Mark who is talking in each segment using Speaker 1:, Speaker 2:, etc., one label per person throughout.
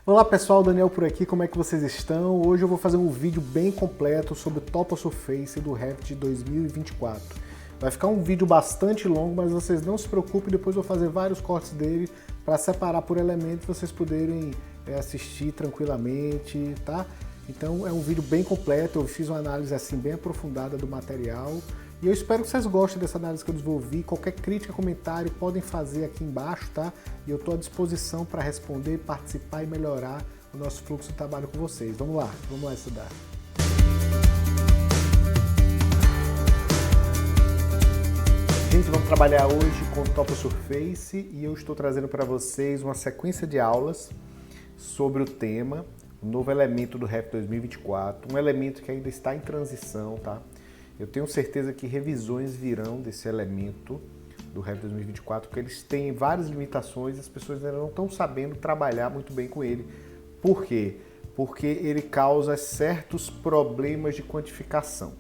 Speaker 1: Olá pessoal, Daniel por aqui, como é que vocês estão? Hoje eu vou fazer um vídeo bem completo sobre o TopoSurface do Revit 2024. Vai ficar um vídeo bastante longo, mas vocês não se preocupem, depois eu vou fazer vários cortes dele para separar por elementos e vocês poderem assistir tranquilamente, tá? Então é um vídeo bem completo, eu fiz uma análise assim bem aprofundada do material e eu espero que vocês gostem dessa análise que eu desenvolvi. Qualquer crítica, comentário podem fazer aqui embaixo, tá? E eu estou à disposição para responder, participar e melhorar o nosso fluxo de trabalho com vocês. Vamos lá estudar. Gente, vamos trabalhar hoje com o TopoSurface e eu estou trazendo para vocês uma sequência de aulas sobre o tema, um novo elemento do Revit 2024, um elemento que ainda está em transição, tá? Eu tenho certeza que revisões virão desse elemento do Revit 2024, porque eles têm várias limitações e as pessoas ainda não estão sabendo trabalhar muito bem com ele. Por quê? Porque ele causa certos problemas de quantificação.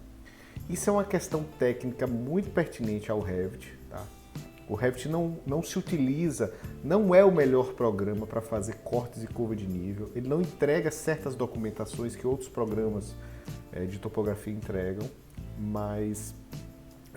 Speaker 1: Isso é uma questão técnica muito pertinente ao Revit, tá? O Revit não se utiliza, não é o melhor programa para fazer cortes e curva de nível, ele não entrega certas documentações que outros programas de topografia entregam, mas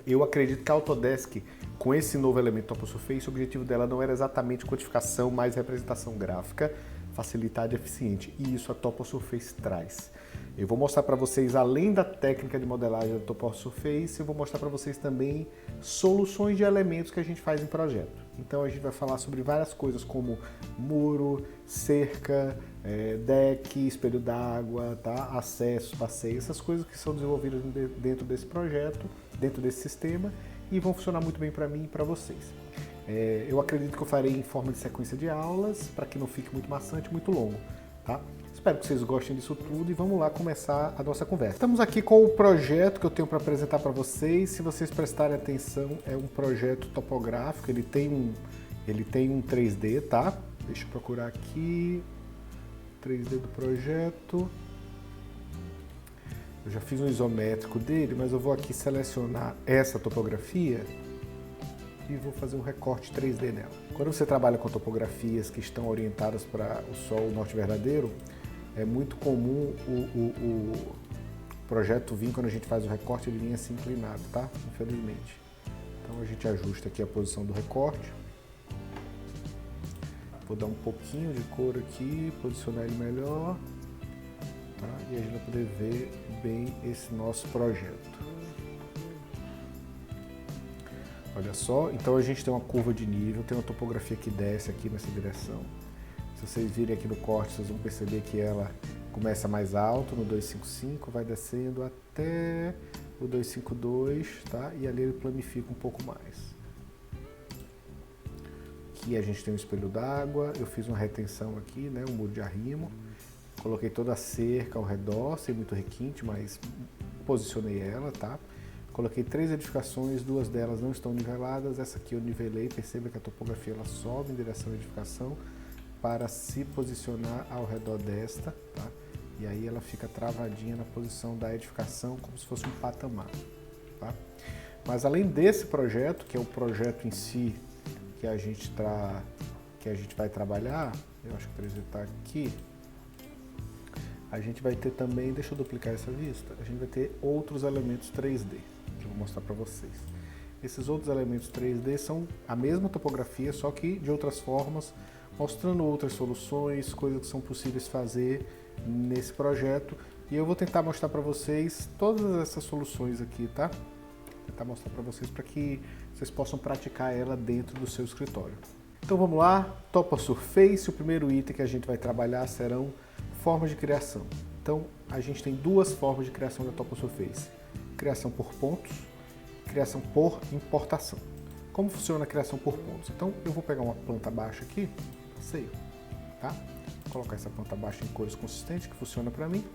Speaker 1: eu acredito que a Autodesk, com esse novo elemento TopoSurface, o objetivo dela não era exatamente quantificação, mas representação gráfica, facilidade eficiente, e isso a TopoSurface traz. Eu vou mostrar para vocês, além da técnica de modelagem do TopoSurface, eu vou mostrar para vocês também soluções de elementos que a gente faz em projeto. Então a gente vai falar sobre várias coisas como muro, cerca, deck, espelho d'água, tá? Acessos, passeios, essas coisas que são desenvolvidas dentro desse projeto, dentro desse sistema, e vão funcionar muito bem para mim e para vocês. Eu acredito que eu farei em forma de sequência de aulas, para que não fique muito maçante, muito longo, tá? Espero que vocês gostem disso tudo e vamos lá começar a nossa conversa. Estamos aqui com o projeto que eu tenho para apresentar para vocês. Se vocês prestarem atenção, é um projeto topográfico, ele tem um 3D, tá? Deixa eu procurar aqui, 3D do projeto. Eu já fiz um isométrico dele, mas eu vou aqui selecionar essa topografia e vou fazer um recorte 3D nela. Quando você trabalha com topografias que estão orientadas para o Sol Norte Verdadeiro, é muito comum o projeto vir, quando a gente faz o recorte, ele vinha assim inclinado, tá? Infelizmente. Então a gente ajusta aqui a posição do recorte. Vou dar um pouquinho de cor aqui, posicionar ele melhor, tá? E a gente vai poder ver bem esse nosso projeto. Olha só, então a gente tem uma curva de nível, tem uma topografia que desce aqui nessa direção. Se vocês virem aqui no corte, vocês vão perceber que ela começa mais alto no 255, vai descendo até o 252, tá? E ali ele planifica um pouco mais. Aqui a gente tem um espelho d'água, eu fiz uma retenção aqui, né? Um muro de arrimo. Coloquei toda a cerca ao redor, sem muito requinte, mas posicionei ela, tá? Coloquei 3 edificações, 2 delas não estão niveladas, essa aqui eu nivelei, perceba que a topografia ela sobe em direção à edificação para se posicionar ao redor desta, tá? E aí ela fica travadinha na posição da edificação, como se fosse um patamar, tá? Mas além desse projeto, que é o projeto em si que a gente vai trabalhar, eu acho que o 3D está aqui, a gente vai ter também, deixa eu duplicar essa vista, a gente vai ter outros elementos 3D, que eu vou mostrar para vocês. Esses outros elementos 3D são a mesma topografia, só que de outras formas, mostrando outras soluções, coisas que são possíveis fazer nesse projeto. E eu vou tentar mostrar para vocês todas essas soluções aqui, tá? Tentar mostrar para vocês para que vocês possam praticar ela dentro do seu escritório. Então vamos lá, TopoSurface, o primeiro item que a gente vai trabalhar serão formas de criação. Então a gente tem 2 formas de criação da TopoSurface. Criação por pontos, criação por importação. Como funciona a criação por pontos? Então eu vou pegar uma planta baixa aqui, passeio, tá? Vou colocar essa planta baixa em cores consistentes, que funciona para mim.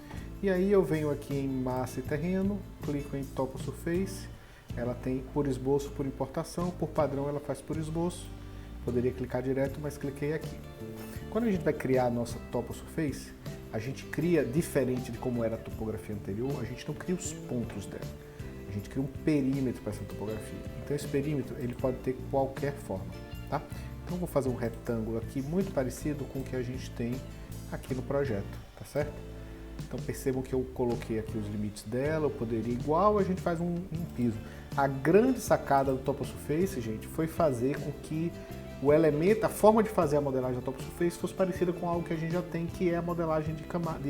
Speaker 1: E aí eu venho aqui em massa e terreno, clico em TopoSurface, ela tem por esboço, por importação, por padrão ela faz por esboço. Poderia clicar direto, mas cliquei aqui. Quando a gente vai criar a nossa TopoSurface, a gente cria diferente de como era a topografia anterior, a gente não cria os pontos dela. A gente cria um perímetro para essa topografia. Então esse perímetro ele pode ter qualquer forma, tá? Então vou fazer um retângulo aqui muito parecido com o que a gente tem aqui no projeto, tá certo? Então percebam que eu coloquei aqui os limites dela, eu poderia igual, a gente faz um piso. A grande sacada do Topo Surface, gente, foi fazer com que o elemento, a forma de fazer a modelagem do Topo Surface fosse parecida com algo que a gente já tem, que é a modelagem de camada,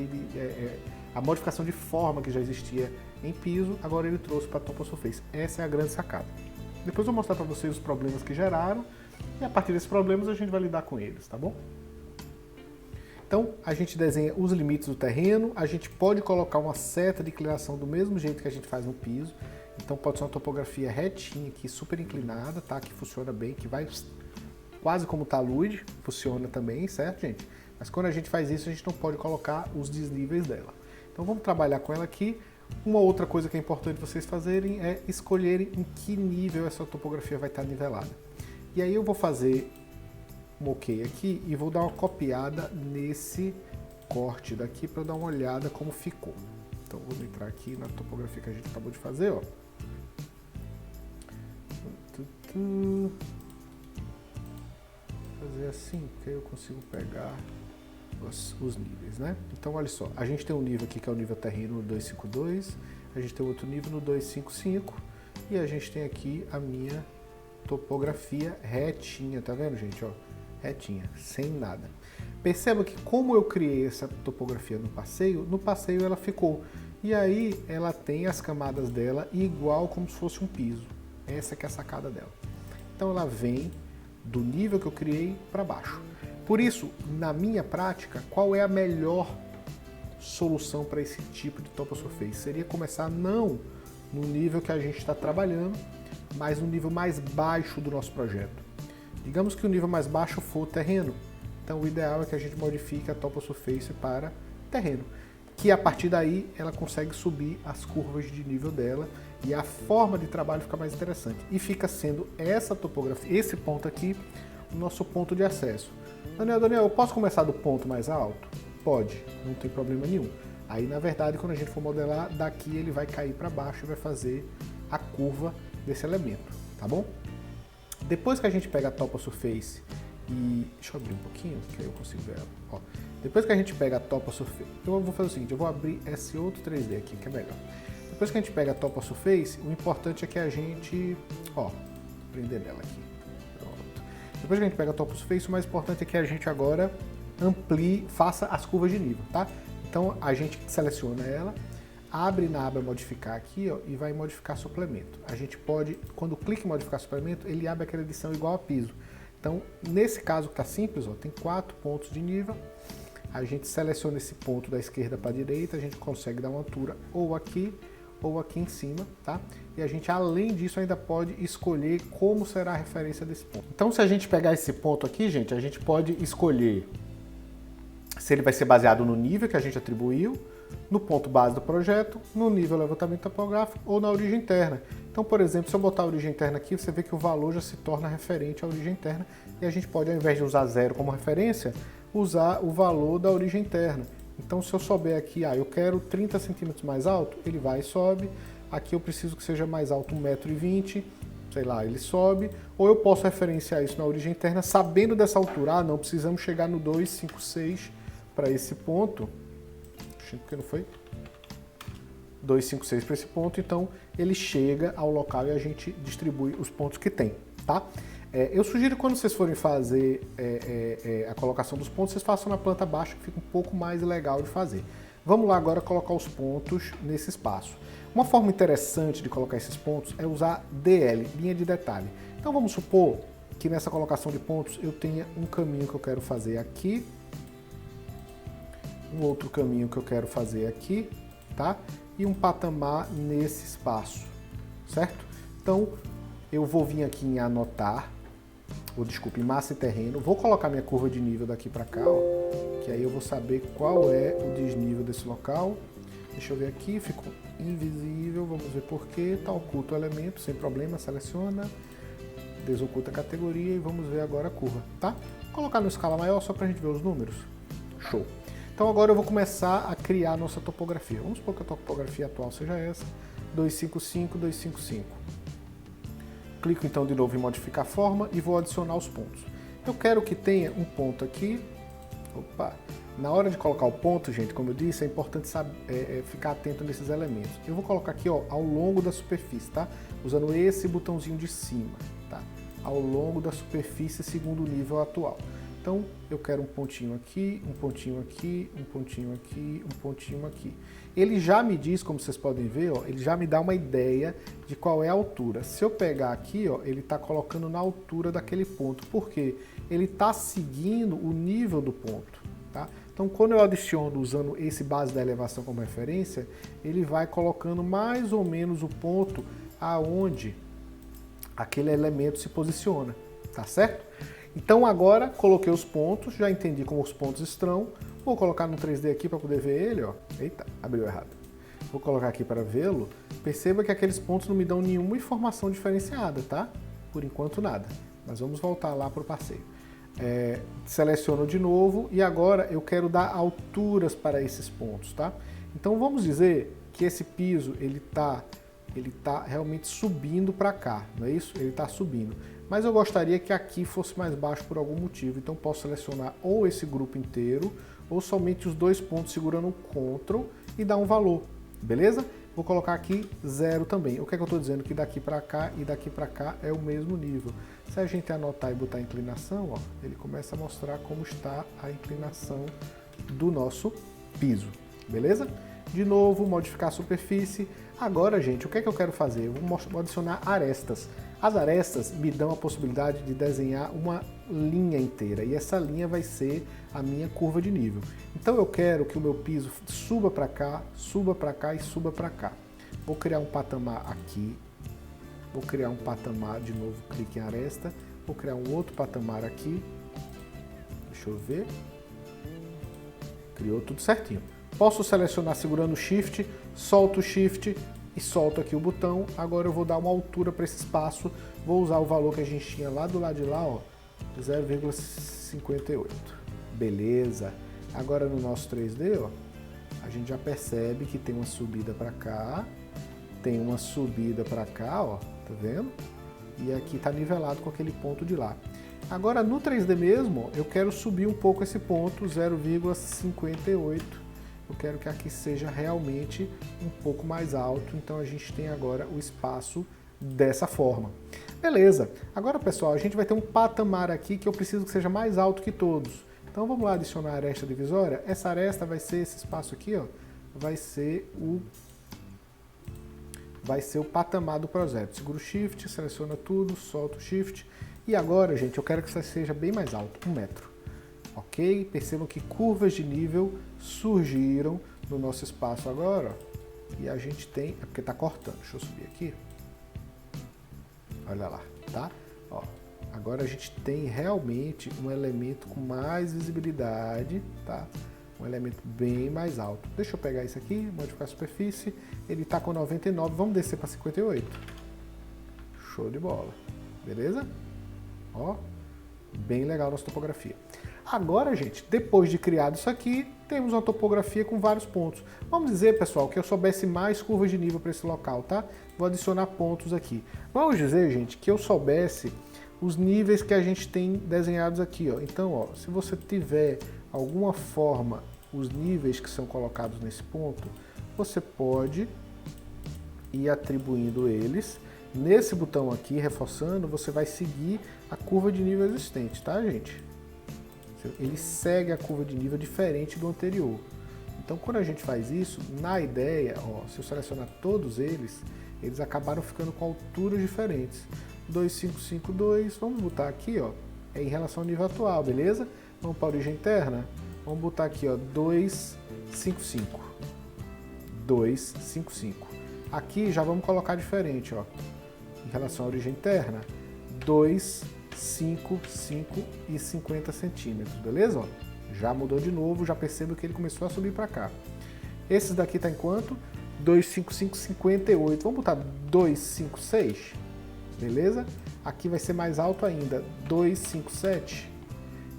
Speaker 1: a modificação de forma que já existia em piso, agora ele trouxe para Topo Surface. Essa é a grande sacada. Depois eu vou mostrar para vocês os problemas que geraram e a partir desses problemas a gente vai lidar com eles, tá bom? Então, a gente desenha os limites do terreno, a gente pode colocar uma seta de inclinação do mesmo jeito que a gente faz no piso. Então pode ser uma topografia retinha aqui, super inclinada, tá? Que funciona bem, que vai quase como talude, funciona também, certo, gente? Mas quando a gente faz isso, a gente não pode colocar os desníveis dela. Então vamos trabalhar com ela aqui. Uma outra coisa que é importante vocês fazerem é escolherem em que nível essa topografia vai estar nivelada. E aí eu vou fazer um ok aqui e vou dar uma copiada nesse corte daqui para dar uma olhada como ficou. Então vamos entrar aqui na topografia que a gente acabou de fazer, ó. Fazer assim, que aí eu consigo pegar os níveis, né? Então olha só, a gente tem um nível aqui que é o nível terreno no 252, a gente tem outro nível no 255 e a gente tem aqui a minha topografia retinha, tá vendo, gente? Ó, retinha, sem nada. Perceba que como eu criei essa topografia no passeio ela ficou. E aí ela tem as camadas dela igual como se fosse um piso. Essa que é a sacada dela. Então ela vem do nível que eu criei para baixo. Por isso, na minha prática, qual é a melhor solução para esse tipo de Topo Surface? Seria começar não no nível que a gente está trabalhando, mas no nível mais baixo do nosso projeto. Digamos que o nível mais baixo for o terreno. Então o ideal é que a gente modifique a Topo Surface para terreno, que a partir daí ela consegue subir as curvas de nível dela e a forma de trabalho fica mais interessante. E fica sendo essa topografia, esse ponto aqui, o nosso ponto de acesso. Daniel, eu posso começar do ponto mais alto? Pode, não tem problema nenhum. Aí na verdade quando a gente for modelar, daqui ele vai cair para baixo e vai fazer a curva desse elemento, tá bom? Depois que a gente pega a Topo Surface e... Deixa eu abrir um pouquinho, que aí eu consigo ver ela. Ó, depois que a gente pega a Topo Surface... Eu vou fazer o seguinte, eu vou abrir esse outro 3D aqui, que é melhor. Depois que a gente pega a Topo Surface, o importante é que a gente... Ó, prender nela aqui. Pronto. Depois que a gente pega a Topo Surface, o mais importante é que a gente agora amplie, faça as curvas de nível, tá? Então a gente seleciona ela, abre na aba modificar aqui, ó, e vai modificar suplemento. A gente pode, quando clica em modificar suplemento, ele abre aquela edição igual a piso. Então, nesse caso que está simples, ó, tem 4 pontos de nível. A gente seleciona esse ponto da esquerda para a direita, a gente consegue dar uma altura ou aqui em cima, tá? E a gente, além disso, ainda pode escolher como será a referência desse ponto. Então, se a gente pegar esse ponto aqui, gente, a gente pode escolher se ele vai ser baseado no nível que a gente atribuiu, no ponto base do projeto, no nível levantamento topográfico ou na origem interna. Então, por exemplo, se eu botar a origem interna aqui, você vê que o valor já se torna referente à origem interna e a gente pode, ao invés de usar 0 como referência, usar o valor da origem interna. Então, se eu souber aqui, eu quero 30 centímetros mais alto, ele vai e sobe. Aqui eu preciso que seja mais alto 1,20 m, sei lá, ele sobe. Ou eu posso referenciar isso na origem interna, sabendo dessa altura. Não precisamos chegar no 256 para esse ponto. Porque não foi 256 para esse ponto, então ele chega ao local e a gente distribui os pontos que tem, tá? Eu sugiro que quando vocês forem fazer a colocação dos pontos, vocês façam na planta baixa, que fica um pouco mais legal de fazer. Vamos lá agora colocar os pontos nesse espaço. Uma forma interessante de colocar esses pontos é usar DL, linha de detalhe. Então vamos supor que nessa colocação de pontos eu tenha um caminho que eu quero fazer aqui, um outro caminho que eu quero fazer aqui, tá? E um patamar nesse espaço, certo? Então, eu vou vir aqui em anotar, ou desculpe, em massa e terreno, vou colocar minha curva de nível daqui para cá, ó, que aí eu vou saber qual é o desnível desse local. Deixa eu ver aqui, ficou invisível, vamos ver por quê, tá oculto o elemento, sem problema, seleciona, desoculta a categoria e vamos ver agora a curva, tá? Vou colocar no escala maior só para a gente ver os números. Show! Então agora eu vou começar a criar a nossa topografia. Vamos supor que a topografia atual seja essa, 255, 255. Clico então de novo em modificar forma e vou adicionar os pontos. Eu quero que tenha um ponto aqui, Opa! Na hora de colocar o ponto, gente, como eu disse, é importante ficar atento nesses elementos. Eu vou colocar aqui, ó, ao longo da superfície, tá? Usando esse botãozinho de cima, tá? Ao longo da superfície segundo o nível atual. Então, eu quero um pontinho aqui, um pontinho aqui, um pontinho aqui, um pontinho aqui. Ele já me diz, como vocês podem ver, ó, ele já me dá uma ideia de qual é a altura. Se eu pegar aqui, ó, ele está colocando na altura daquele ponto. Por quê? Ele está seguindo o nível do ponto, tá? Então, quando eu adiciono usando esse base da elevação como referência, ele vai colocando mais ou menos o ponto aonde aquele elemento se posiciona, tá certo? Então agora coloquei os pontos, já entendi como os pontos estão. Vou colocar no 3D aqui para poder ver ele, ó. Eita, abriu errado. Vou colocar aqui para vê-lo. Perceba que aqueles pontos não me dão nenhuma informação diferenciada, tá? Por enquanto nada. Mas vamos voltar lá para o passeio. Seleciono de novo e agora eu quero dar alturas para esses pontos, tá? Então vamos dizer que esse piso ele tá realmente subindo para cá, não é isso? Ele está subindo. Mas eu gostaria que aqui fosse mais baixo por algum motivo, então posso selecionar ou esse grupo inteiro ou somente os dois pontos segurando o Ctrl e dar um valor, beleza? Vou colocar aqui 0 também. O que é que eu estou dizendo? Que daqui para cá e daqui para cá é o mesmo nível. Se a gente anotar e botar a inclinação, ó, ele começa a mostrar como está a inclinação do nosso piso, beleza? De novo, modificar a superfície. Agora, gente, o que é que eu quero fazer? Eu vou adicionar arestas. As arestas me dão a possibilidade de desenhar uma linha inteira e essa linha vai ser a minha curva de nível. Então eu quero que o meu piso suba para cá e suba para cá. Vou criar um patamar aqui, vou criar um patamar, de novo, clique em aresta, vou criar um outro patamar aqui, deixa eu ver, criou tudo certinho. Posso selecionar segurando o Shift, solto o Shift e solto aqui o botão. Agora eu vou dar uma altura para esse espaço, vou usar o valor que a gente tinha lá do lado de lá, ó, 0,58. Beleza. Agora no nosso 3D, ó, a gente já percebe que tem uma subida para cá, tem uma subida para cá, ó, tá vendo? E aqui tá nivelado com aquele ponto de lá. Agora no 3D mesmo, eu quero subir um pouco esse ponto, 0,58. Eu quero que aqui seja realmente um pouco mais alto, então a gente tem agora o espaço dessa forma. Beleza, agora pessoal, a gente vai ter um patamar aqui que eu preciso que seja mais alto que todos. Então vamos lá adicionar a aresta divisória. Essa aresta vai ser esse espaço aqui, ó, vai ser o patamar do projeto. Seguro o Shift, seleciona tudo, solta o Shift. E agora, gente, eu quero que isso seja bem mais alto, 1 metro. Ok? Percebam que curvas de nível surgiram no nosso espaço agora, ó, e a gente tem, é porque está cortando, deixa eu subir aqui, olha lá, tá? Ó, agora a gente tem realmente um elemento com mais visibilidade, tá? Um elemento bem mais alto. Deixa eu pegar isso aqui, modificar a superfície, ele está com 99, vamos descer para 58. Show de bola, beleza? Ó, bem legal a nossa topografia. Agora, gente, depois de criado isso aqui, temos uma topografia com vários pontos. Vamos dizer, pessoal, que eu soubesse mais curvas de nível para esse local, tá? Vou adicionar pontos aqui. Vamos dizer, gente, que eu soubesse os níveis que a gente tem desenhados aqui, ó. Então, ó, se você tiver alguma forma os níveis que são colocados nesse ponto, você pode ir atribuindo eles. Nesse botão aqui, reforçando, você vai seguir a curva de nível existente, tá, gente? Ele segue a curva de nível diferente do anterior. Então, quando a gente faz isso, na ideia, ó, se eu selecionar todos eles, eles acabaram ficando com alturas diferentes. 2552, vamos botar aqui, ó, é em relação ao nível atual, beleza? Vamos para a origem interna, vamos botar aqui, ó, 255. 255. Aqui já vamos colocar diferente, ó, em relação à origem interna, 255 e 50 centímetros, beleza? Ó, já mudou de novo, já percebo que ele começou a subir para cá. Esses daqui tá em quanto? 255, 58. Vamos botar 256, beleza? Aqui vai ser mais alto ainda, 257.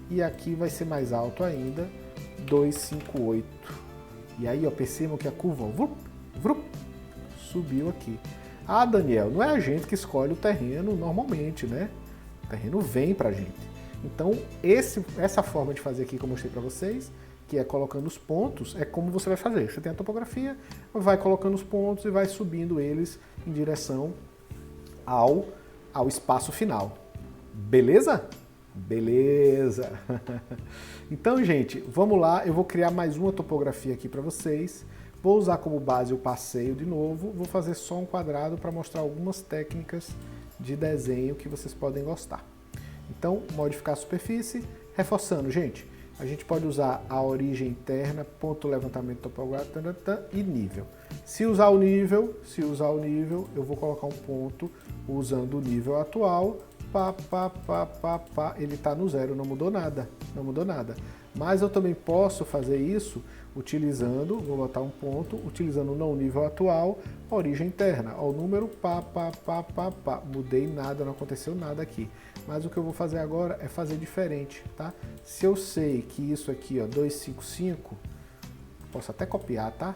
Speaker 1: E aqui vai ser mais alto ainda, 258. E aí, ó, percebam que a curva, ó, subiu aqui. Ah, Daniel, não é a gente que escolhe o terreno normalmente, né? O terreno vem pra gente. Então, essa forma de fazer aqui que eu mostrei para vocês, que é colocando os pontos, é como você vai fazer. Você tem a topografia, vai colocando os pontos e vai subindo eles em direção ao espaço final. Beleza? Beleza! Então, gente, vamos lá. Eu vou criar mais uma topografia aqui para vocês. Vou usar como base o passeio de novo. Vou fazer só um quadrado para mostrar algumas técnicas de desenho que vocês podem gostar. Então, modificar a superfície, reforçando, gente. A gente pode usar a origem interna, ponto levantamento topográfico e nível. Se usar o nível, eu vou colocar um ponto usando o nível atual. Ele está no zero, não mudou nada, Mas eu também posso fazer isso utilizando, vou botar um ponto, utilizando não o nível atual, a origem interna. Ó, o número mudei nada, não aconteceu nada aqui. Mas o que eu vou fazer agora é fazer diferente, tá? Se eu sei que isso aqui, ó, 255, posso até copiar, tá?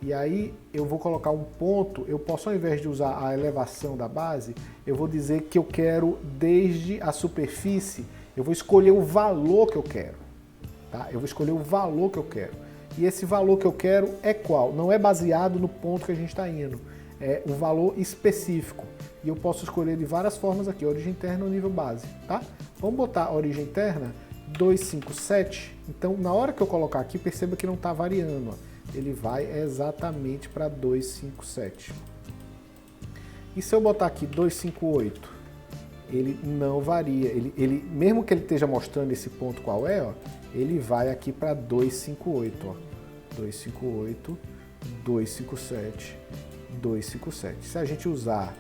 Speaker 1: E aí eu vou colocar um ponto, eu posso, ao invés de usar a elevação da base, eu vou dizer que eu quero desde a superfície, eu vou escolher o valor que eu quero, tá? Eu vou escolher o valor que eu quero. E esse valor que eu quero é qual? Não é baseado no ponto que a gente está indo, é um valor específico. E eu posso escolher de várias formas aqui, origem interna ou nível base, tá? Vamos botar a origem interna 257. Então, na hora que eu colocar aqui, perceba que não está variando, ó. Ele vai exatamente para 257. E se eu botar aqui 258, ele não varia. Ele, mesmo que ele esteja mostrando esse ponto qual é, ó, ele vai aqui para 258. Ó. 258, 257, 257. Se a gente usar,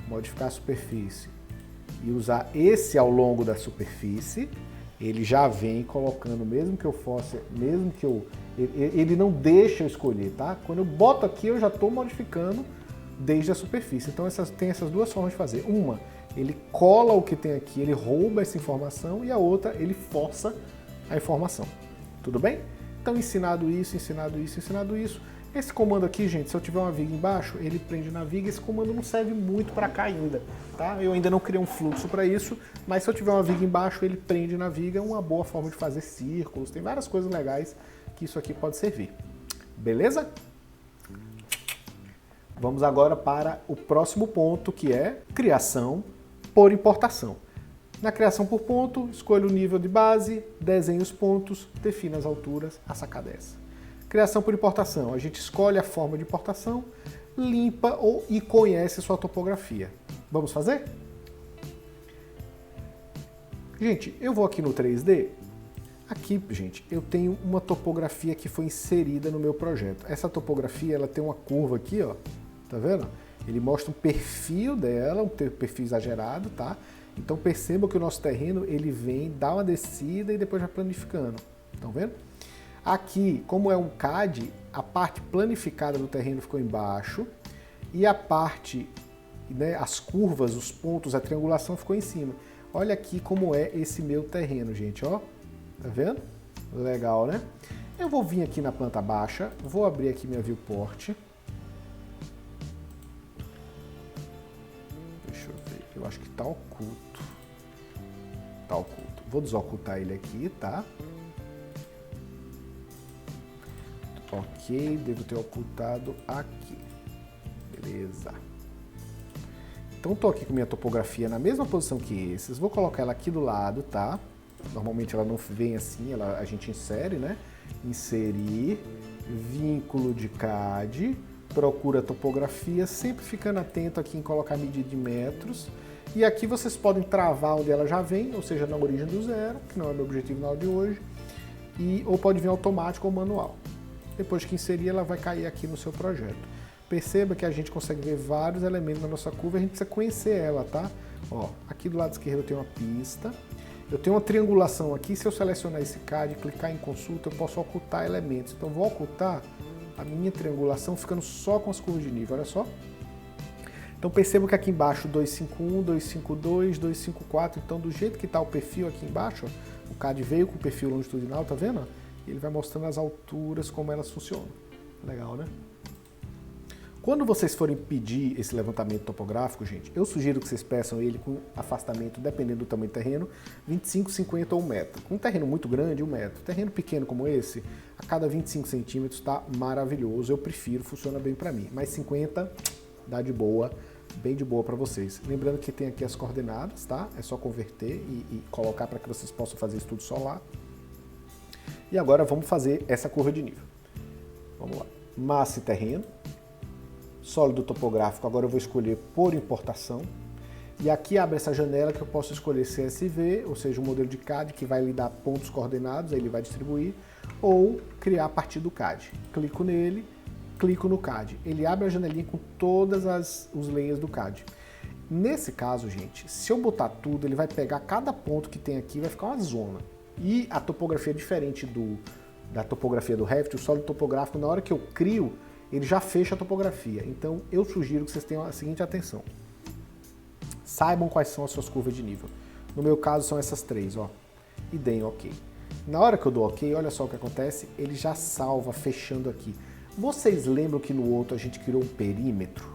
Speaker 1: modificar a superfície e usar esse ao longo da superfície, ele já vem colocando, mesmo que eu fosse, ele não deixa eu escolher, tá? Quando eu boto aqui, eu já estou modificando desde a superfície. Então tem essas duas formas de fazer. Uma, ele cola o que tem aqui, ele rouba essa informação, e a outra, ele força a informação. Tudo bem? Então, ensinado isso, esse comando aqui, gente, se eu tiver uma viga embaixo, ele prende na viga. Esse comando não serve muito para cá ainda, tá? Eu ainda não criei um fluxo para isso, mas se eu tiver uma viga embaixo, ele prende na viga. É uma boa forma de fazer círculos. Tem várias coisas legais que isso aqui pode servir. Beleza? Vamos agora para o próximo ponto, que é criação por importação. Na criação por ponto, escolha o nível de base, desenhe os pontos, defina as alturas. A sacada é essa. Criação por importação, a gente escolhe a forma de importação, limpa e conhece sua topografia. Vamos fazer? Gente, eu vou aqui no 3D. Aqui, gente, eu tenho uma topografia que foi inserida no meu projeto. Essa topografia, ela tem uma curva aqui, ó. Tá vendo? Ele mostra um perfil dela, um perfil exagerado, tá? Então perceba que o nosso terreno, ele vem, dá uma descida e depois vai planificando. Estão vendo? Aqui, como é um CAD, a parte planificada do terreno ficou embaixo e a parte, né, as curvas, os pontos, a triangulação ficou em cima. Olha aqui como é esse meu terreno, gente, ó. Tá vendo? Legal, né? Eu vou vir aqui na planta baixa, vou abrir aqui minha viewport. Deixa eu ver, eu acho que tá oculto. Tá oculto. Vou desocultar ele aqui, tá? Ok, devo ter ocultado aqui. Beleza. Então estou aqui com minha topografia na mesma posição que esses. Vou colocar ela aqui do lado, tá? Normalmente ela não vem assim, a gente insere, né? Inserir, vínculo de CAD, procura topografia, sempre ficando atento aqui em colocar medida de metros. E aqui vocês podem travar onde ela já vem, ou seja, na origem do zero, que não é o meu objetivo na aula de hoje, ou pode vir automático ou manual. Depois que inserir, ela vai cair aqui no seu projeto. Perceba que a gente consegue ver vários elementos na nossa curva, a gente precisa conhecer ela, tá? Ó, aqui do lado esquerdo eu tenho uma pista, eu tenho uma triangulação aqui, se eu selecionar esse CAD e clicar em consulta, eu posso ocultar elementos. Então vou ocultar a minha triangulação ficando só com as curvas de nível, olha só. Então perceba que aqui embaixo 251, 252, 254, então do jeito que está o perfil aqui embaixo, ó, o CAD veio com o perfil longitudinal, tá vendo? Ele vai mostrando as alturas, como elas funcionam. Legal, né? Quando vocês forem pedir esse levantamento topográfico, gente, eu sugiro que vocês peçam ele com afastamento, dependendo do tamanho do terreno, 25, 50 ou 1 metro. Com um terreno muito grande, 1 metro. Terreno pequeno como esse, a cada 25 centímetros está maravilhoso. Eu prefiro, funciona bem para mim. Mas 50 dá de boa, bem de boa para vocês. Lembrando que tem aqui as coordenadas, tá? É só converter e colocar para que vocês possam fazer estudo solar. E agora vamos fazer essa curva de nível. Vamos lá. Massa e terreno. Sólido topográfico, agora eu vou escolher por importação. E aqui abre essa janela que eu posso escolher CSV, ou seja, um modelo de CAD que vai lhe dar pontos coordenados, aí ele vai distribuir, ou criar a partir do CAD. Clico nele, clico no CAD. Ele abre a janelinha com todas os layers do CAD. Nesse caso, gente, se eu botar tudo, ele vai pegar cada ponto que tem aqui e vai ficar uma zona. E a topografia é diferente da topografia do Revit, o sólido topográfico, na hora que eu crio, ele já fecha a topografia. Então, eu sugiro que vocês tenham a seguinte atenção. Saibam quais são as suas curvas de nível. No meu caso, são essas três, ó. E deem OK. Na hora que eu dou OK, olha só o que acontece. Ele já salva, fechando aqui. Vocês lembram que no outro a gente criou um perímetro?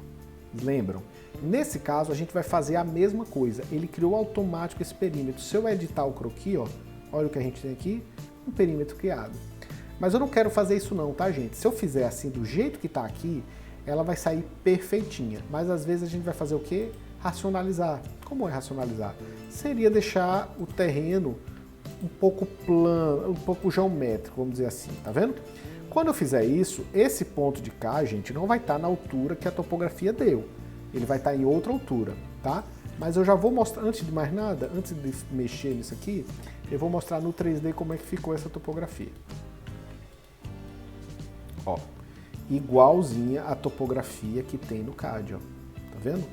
Speaker 1: Lembram? Nesse caso, a gente vai fazer a mesma coisa. Ele criou automático esse perímetro. Se eu editar o croquis, ó, olha o que a gente tem aqui. Um perímetro criado. Mas eu não quero fazer isso não, tá, gente? Se eu fizer assim do jeito que está aqui, ela vai sair perfeitinha. Mas às vezes a gente vai fazer o quê? Racionalizar. Como é racionalizar? Seria deixar o terreno um pouco plano, um pouco geométrico, vamos dizer assim, tá vendo? Quando eu fizer isso, esse ponto de cá, gente, não vai estar na altura que a topografia deu. Ele vai estar em outra altura, tá? Mas eu já vou mostrar, antes de mais nada, antes de mexer nisso aqui, eu vou mostrar no 3D como é que ficou essa topografia. Ó, igualzinha a topografia que tem no CAD, ó. Tá vendo?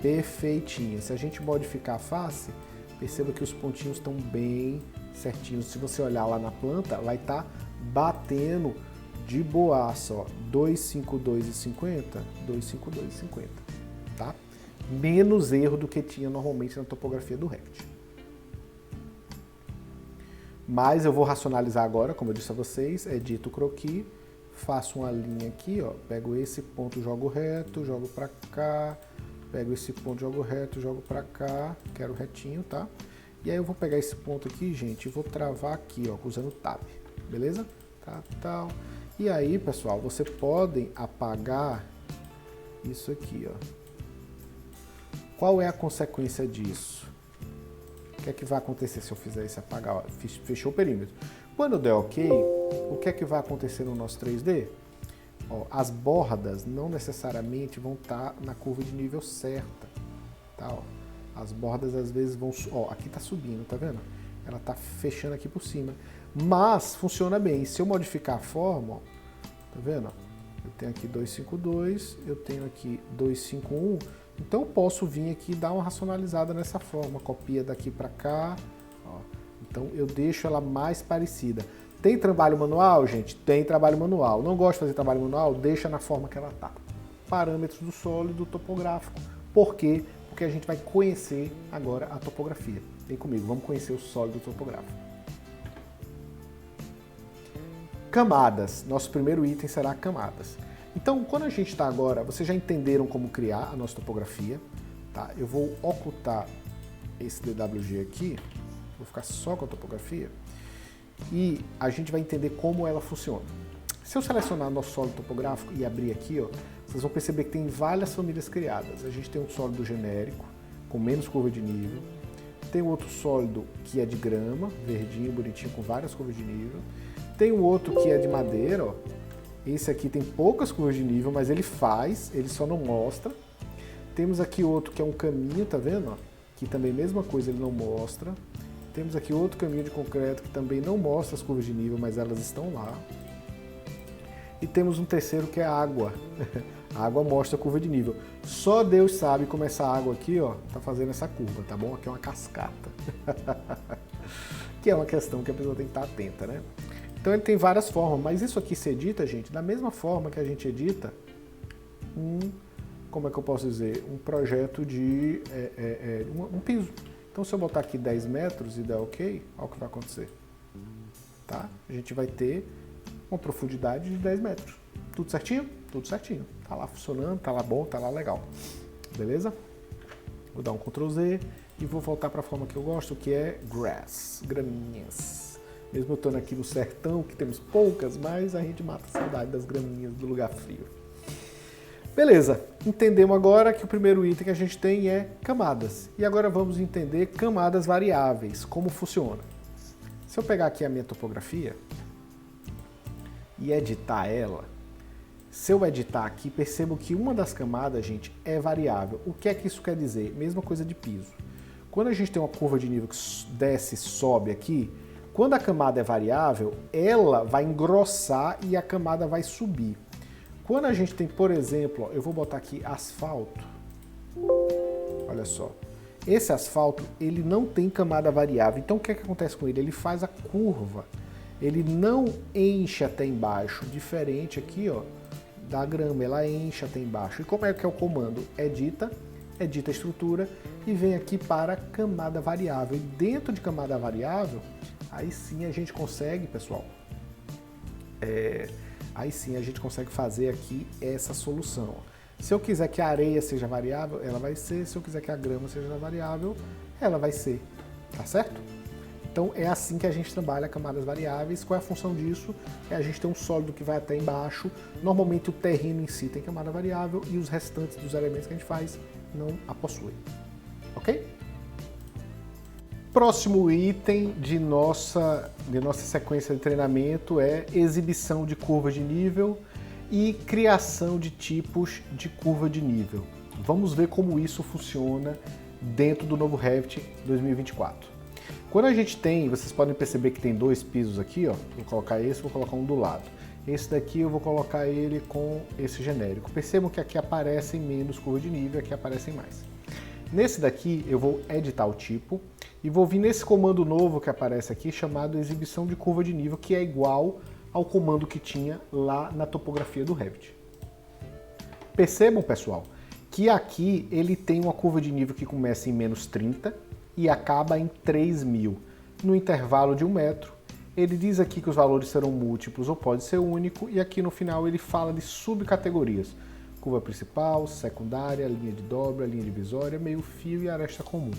Speaker 1: Perfeitinha. Se a gente modificar a face, perceba que os pontinhos estão bem certinhos. Se você olhar lá na planta, vai estar batendo de boaça, ó. 252,50, 252,50, tá? Menos erro do que tinha normalmente na topografia do Revit. Mas eu vou racionalizar agora, como eu disse a vocês, edito o croquis, faço uma linha aqui, ó, pego esse ponto, jogo reto, jogo pra cá, pego esse ponto, jogo reto, jogo pra cá, quero retinho, tá? E aí eu vou pegar esse ponto aqui, gente, e vou travar aqui, ó, usando Tab, beleza? Tá, tal. E aí, pessoal, vocês podem apagar isso aqui, ó. Qual é a consequência disso? O que é que vai acontecer se eu fizer esse apagar? Ó, fechou o perímetro. Quando eu der OK, o que é que vai acontecer no nosso 3D? Ó, as bordas não necessariamente vão estar na curva de nível certa. Tá, ó. As bordas às vezes vão... Ó, aqui está subindo, tá vendo? Ela está fechando aqui por cima. Mas funciona bem. Se eu modificar a forma, ó, tá vendo? Eu tenho aqui 252, eu tenho aqui 251. Então eu posso vir aqui e dar uma racionalizada nessa forma. Copia daqui para cá. Ó. Então eu deixo ela mais parecida. Tem trabalho manual, gente? Tem trabalho manual. Não gosta de fazer trabalho manual? Deixa na forma que ela tá. Parâmetros do sólido topográfico. Por quê? Porque a gente vai conhecer agora a topografia. Vem comigo, vamos conhecer o sólido topográfico. Camadas. Nosso primeiro item será camadas. Então, quando a gente está agora, vocês já entenderam como criar a nossa topografia. Tá? Eu vou ocultar esse DWG aqui. Vou ficar só com a topografia. E a gente vai entender como ela funciona. Se eu selecionar nosso sólido topográfico e abrir aqui, ó, vocês vão perceber que tem várias famílias criadas. A gente tem um sólido genérico, com menos curva de nível. Tem outro sólido que é de grama, verdinho, bonitinho, com várias curvas de nível. Tem um outro que é de madeira, ó. Esse aqui tem poucas curvas de nível, mas ele faz, ele só não mostra. Temos aqui outro que é um caminho, tá vendo? Ó? Que também mesma coisa, ele não mostra. Temos aqui outro caminho de concreto que também não mostra as curvas de nível, mas elas estão lá. E temos um terceiro que é a água. A água mostra a curva de nível. Só Deus sabe como essa água aqui, ó, tá fazendo essa curva, tá bom? Aqui é uma cascata. Que é uma questão que a pessoa tem que estar atenta, né? Então ele tem várias formas, mas isso aqui se edita, gente, da mesma forma que a gente edita como é que eu posso dizer? Um projeto de um piso. Então se eu botar aqui 10 metros e der OK, olha o que vai acontecer. Tá? A gente vai ter uma profundidade de 10 metros. Tudo certinho? Tudo certinho. Tá lá funcionando, tá lá bom, tá lá legal. Beleza? Vou dar um Ctrl Z e vou voltar para a forma que eu gosto, que é grass, graminhas. Mesmo eu estando aqui no sertão, que temos poucas, mas a gente mata a saudade das graminhas do lugar frio. Beleza, entendemos agora que o primeiro item que a gente tem é camadas. E agora vamos entender camadas variáveis, como funciona. Se eu pegar aqui a minha topografia e editar ela, se eu editar aqui, percebo que uma das camadas, gente, é variável. O que é que isso quer dizer? Mesma coisa de piso. Quando a gente tem uma curva de nível que desce e sobe aqui, quando a camada é variável, ela vai engrossar e a camada vai subir. Quando a gente tem, por exemplo, ó, eu vou botar aqui asfalto. Olha só. Esse asfalto, ele não tem camada variável. Então, o que é que acontece com ele? Ele faz a curva. Ele não enche até embaixo. Diferente aqui, ó, da grama, ela enche até embaixo. E como é que é o comando? Edita a estrutura e vem aqui para camada variável. E dentro de camada variável, aí sim a gente consegue, pessoal, aí sim a gente consegue fazer aqui essa solução. Se eu quiser que a areia seja variável, ela vai ser. Se eu quiser que a grama seja variável, ela vai ser. Tá certo? Então é assim que a gente trabalha camadas variáveis. Qual é a função disso? É a gente ter um sólido que vai até embaixo. Normalmente o terreno em si tem camada variável e os restantes dos elementos que a gente faz não a possuem. Ok? Próximo item de nossa sequência de treinamento é exibição de curva de nível e criação de tipos de curva de nível. Vamos ver como isso funciona dentro do novo Revit 2024. Quando a gente tem, vocês podem perceber que tem dois pisos aqui, ó. Vou colocar esse, vou colocar um do lado. Esse daqui eu vou colocar ele com esse genérico. Percebam que aqui aparecem menos curva de nível, aqui aparecem mais. Nesse daqui eu vou editar o tipo e vou vir nesse comando novo que aparece aqui, chamado exibição de curva de nível, que é igual ao comando que tinha lá na topografia do Revit. Percebam, pessoal, que aqui ele tem uma curva de nível que começa em menos 30 e acaba em 3.000, no intervalo de 1 metro. Ele diz aqui que os valores serão múltiplos ou pode ser único, e aqui no final ele fala de subcategorias: curva principal, secundária, linha de dobra, linha divisória, meio fio e aresta comum.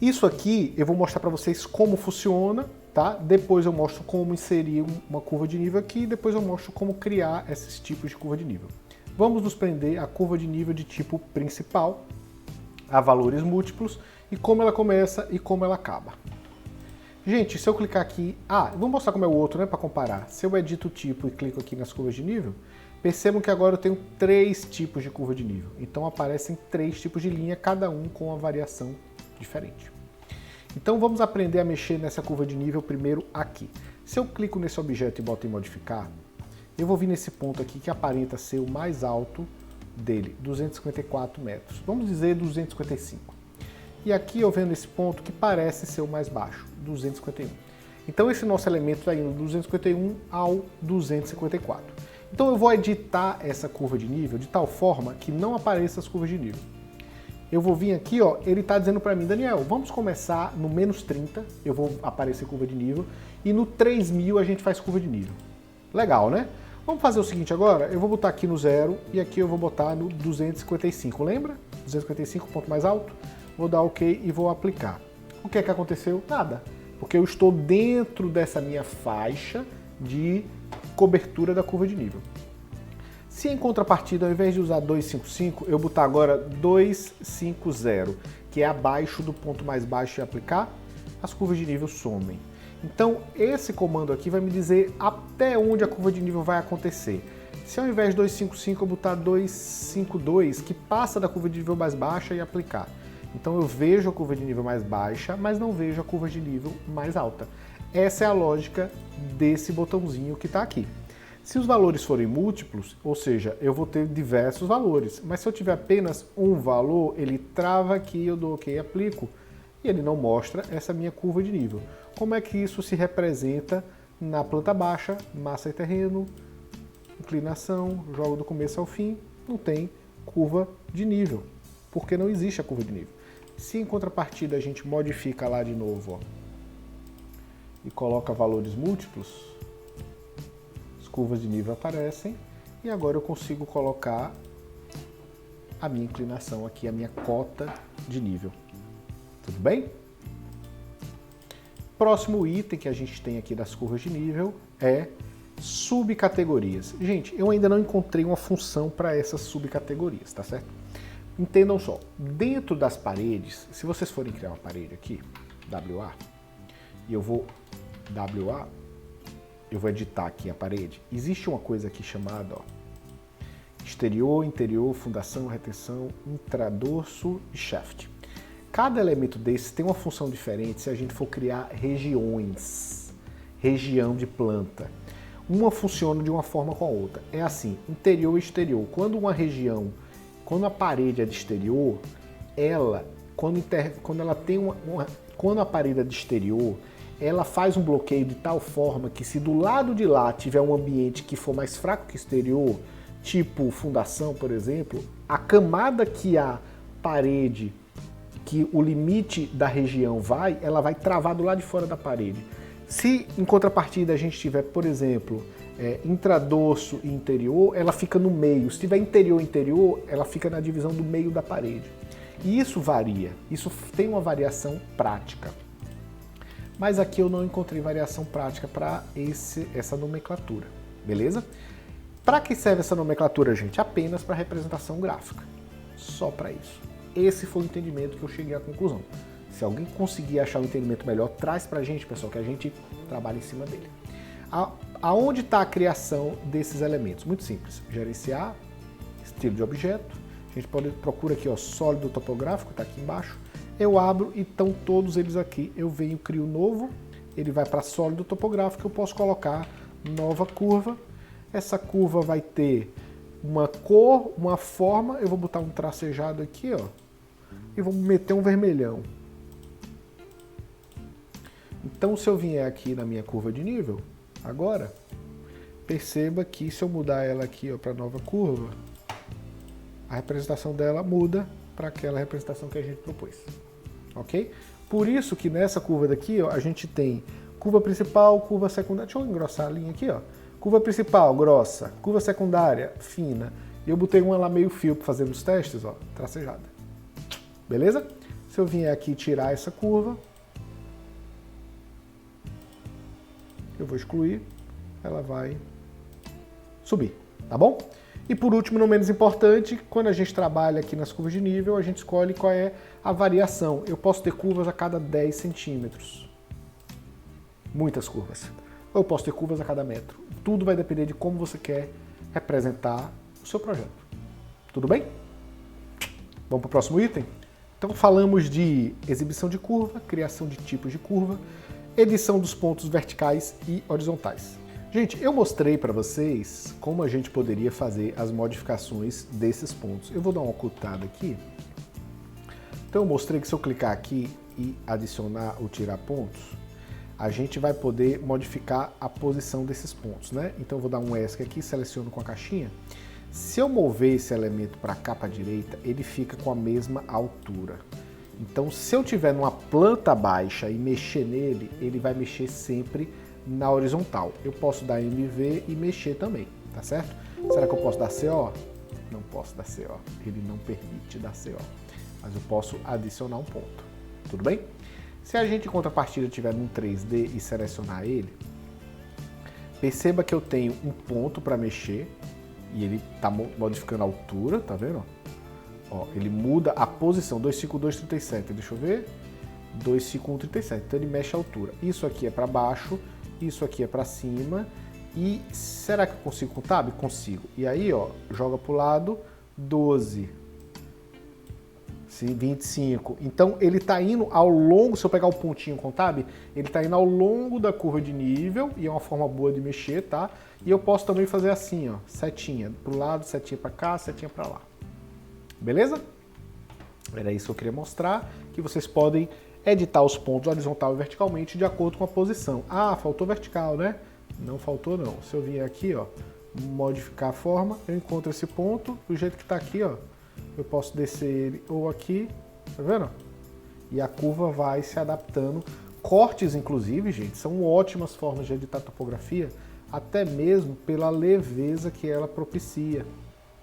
Speaker 1: Isso aqui eu vou mostrar para vocês como funciona, tá? Depois eu mostro como inserir uma curva de nível aqui, depois eu mostro como criar esses tipos de curva de nível. Vamos nos prender à curva de nível de tipo principal, a valores múltiplos, e como ela começa e como ela acaba. Gente, se eu clicar aqui... vamos mostrar como é o outro, né, para comparar. Se eu edito o tipo e clico aqui nas curvas de nível, percebam que agora eu tenho 3 tipos de curva de nível. Então aparecem 3 tipos de linha, cada um com uma variação diferente. Então vamos aprender a mexer nessa curva de nível primeiro aqui. Se eu clico nesse objeto e boto em modificar, eu vou vir nesse ponto aqui que aparenta ser o mais alto dele, 254 metros. Vamos dizer 255. E aqui eu vendo esse ponto que parece ser o mais baixo, 251. Então esse nosso elemento está indo do 251 ao 254. Então eu vou editar essa curva de nível de tal forma que não apareça as curvas de nível. Eu vou vir aqui, ó, ele está dizendo para mim, Daniel, vamos começar no menos 30, eu vou aparecer curva de nível, e no 3.000 a gente faz curva de nível. Legal, né? Vamos fazer o seguinte agora, eu vou botar aqui no 0 e aqui eu vou botar no 255, lembra? 255, ponto mais alto. Vou dar OK e vou aplicar. O que é que aconteceu? Nada, porque eu estou dentro dessa minha faixa de cobertura da curva de nível. Se em contrapartida, ao invés de usar 255, eu botar agora 250, que é abaixo do ponto mais baixo e aplicar, as curvas de nível somem. Então, esse comando aqui vai me dizer até onde a curva de nível vai acontecer. Se ao invés de 255 eu botar 252, que passa da curva de nível mais baixa e aplicar. Então eu vejo a curva de nível mais baixa, mas não vejo a curva de nível mais alta. Essa é a lógica desse botãozinho que está aqui. Se os valores forem múltiplos, ou seja, eu vou ter diversos valores, mas se eu tiver apenas um valor, ele trava aqui, eu dou OK e aplico, e ele não mostra essa minha curva de nível. Como é que isso se representa na planta baixa, massa e terreno, inclinação, jogo do começo ao fim? Não tem curva de nível, porque não existe a curva de nível. Se em contrapartida a gente modifica lá de novo, ó, e coloca valores múltiplos, as curvas de nível aparecem E agora eu consigo colocar a minha inclinação aqui, a minha cota de nível. Tudo bem? Próximo item que a gente tem aqui das curvas de nível é subcategorias. Gente, eu ainda não encontrei uma função para essas subcategorias, tá certo? Entendam só, dentro das paredes, se vocês forem criar uma parede aqui, WA, e eu vou editar aqui a parede, existe uma coisa aqui chamada, ó, exterior, interior, fundação, retenção, intradorso e shaft. Cada elemento desse tem uma função diferente se a gente for criar regiões, região de planta. Uma funciona de uma forma com a outra. É assim, interior e exterior. Quando uma região, quando a parede é de exterior, quando a parede é de exterior, ela faz um bloqueio de tal forma que se do lado de lá tiver um ambiente que for mais fraco que o exterior, tipo fundação, por exemplo, a camada que a parede, que o limite da região ela vai travar do lado de fora da parede. Se em contrapartida a gente tiver, por exemplo, intradorso e interior, ela fica no meio. Se tiver interior e interior, ela fica na divisão do meio da parede. E isso varia, isso tem uma variação prática. Mas aqui eu não encontrei variação prática para essa nomenclatura, beleza? Para que serve essa nomenclatura, gente? Apenas para representação gráfica, só para isso. Esse foi o entendimento que eu cheguei à conclusão. Se alguém conseguir achar um entendimento melhor, traz pra gente, pessoal, que a gente trabalha em cima dele. Aonde está a criação desses elementos? Muito simples. Gerenciar, estilo de objeto. A gente procura aqui, ó, sólido topográfico, está aqui embaixo. Eu abro e estão todos eles aqui. Eu venho, crio novo, ele vai para sólido topográfico. Eu posso colocar nova curva. Essa curva vai ter uma cor, uma forma. Eu vou botar um tracejado aqui, ó, e vou meter um vermelhão. Então, se eu vier aqui na minha curva de nível, agora, perceba que se eu mudar ela aqui para nova curva, a representação dela muda para aquela representação que a gente propôs. Ok? Por isso que nessa curva daqui, ó, a gente tem curva principal, curva secundária. Deixa eu engrossar a linha aqui, ó. Curva principal, grossa. Curva secundária, fina. E eu botei uma lá meio fio para fazer os testes, ó, tracejada. Beleza? Se eu vier aqui tirar essa curva, eu vou excluir, ela vai subir, tá bom? E por último, não menos importante, quando a gente trabalha aqui nas curvas de nível, a gente escolhe qual é a variação. Eu posso ter curvas a cada 10 centímetros. Muitas curvas. Ou eu posso ter curvas a cada metro. Tudo vai depender de como você quer representar o seu projeto. Tudo bem? Vamos para o próximo item? Então falamos de exibição de curva, criação de tipos de curva, edição dos pontos verticais e horizontais. Gente, eu mostrei para vocês como a gente poderia fazer as modificações desses pontos. Eu vou dar uma ocultada aqui. Então eu mostrei que se eu clicar aqui e adicionar ou tirar pontos, a gente vai poder modificar a posição desses pontos, né? Então eu vou dar um ESC aqui, seleciono com a caixinha. Se eu mover esse elemento para cá para a direita, ele fica com a mesma altura. Então, se eu tiver numa planta baixa e mexer nele, ele vai mexer sempre na horizontal. Eu posso dar MV e mexer também, tá certo? Será que eu posso dar CO? Não posso dar CO, ele não permite dar CO. Mas eu posso adicionar um ponto, tudo bem? Se a gente, em contrapartida, tiver num 3D e selecionar ele, perceba que eu tenho um ponto para mexer e ele está modificando a altura, tá vendo? Ó, ele muda a posição, 252,37, deixa eu ver, 251,37, então ele mexe a altura. Isso aqui é para baixo, isso aqui é para cima, e será que eu consigo com o Tab? Consigo. E aí, ó, joga para o lado, 12, 25. Então ele está indo ao longo, se eu pegar o pontinho com o Tab, ele está indo ao longo da curva de nível, e é uma forma boa de mexer, tá? E eu posso também fazer assim, ó, setinha para o lado, setinha para cá, setinha para lá. Beleza? Era isso que eu queria mostrar, que vocês podem editar os pontos horizontal e verticalmente de acordo com a posição. Ah, faltou vertical, né? Não faltou não. Se eu vier aqui, ó, modificar a forma, eu encontro esse ponto, do jeito que está aqui, ó, eu posso descer ele ou aqui, tá vendo? E a curva vai se adaptando. Cortes, inclusive, gente, são ótimas formas de editar topografia. até mesmo pela leveza que ela propicia,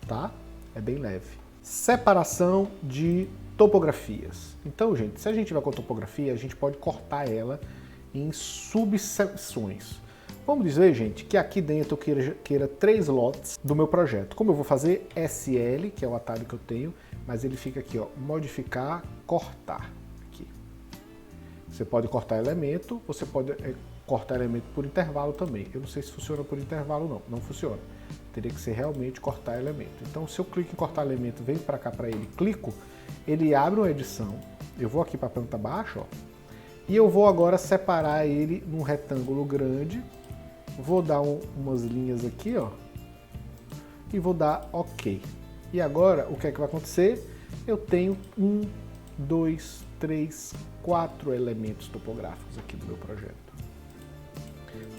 Speaker 1: tá? É bem leve. Separação de topografias. Então, gente, se a gente vai com a topografia, a gente pode cortar ela em subseções. Vamos dizer, gente, que aqui dentro eu queira 3 lotes do meu projeto. Como eu vou fazer SL, que é o atalho que eu tenho, mas ele fica aqui, ó, modificar, cortar. Aqui. Você pode cortar elemento, você pode cortar elemento por intervalo também. Eu não sei se funciona por intervalo não, não funciona. Teria que ser realmente cortar elemento. Então, se eu clico em cortar elemento, venho para cá para ele, clico, ele abre uma edição. Eu vou aqui para a planta baixa, ó, e eu vou agora separar ele num retângulo grande. Vou dar umas linhas aqui, ó, e vou dar OK. E agora, o que é que vai acontecer? Eu tenho 1, 2, 3, 4 elementos topográficos aqui do meu projeto.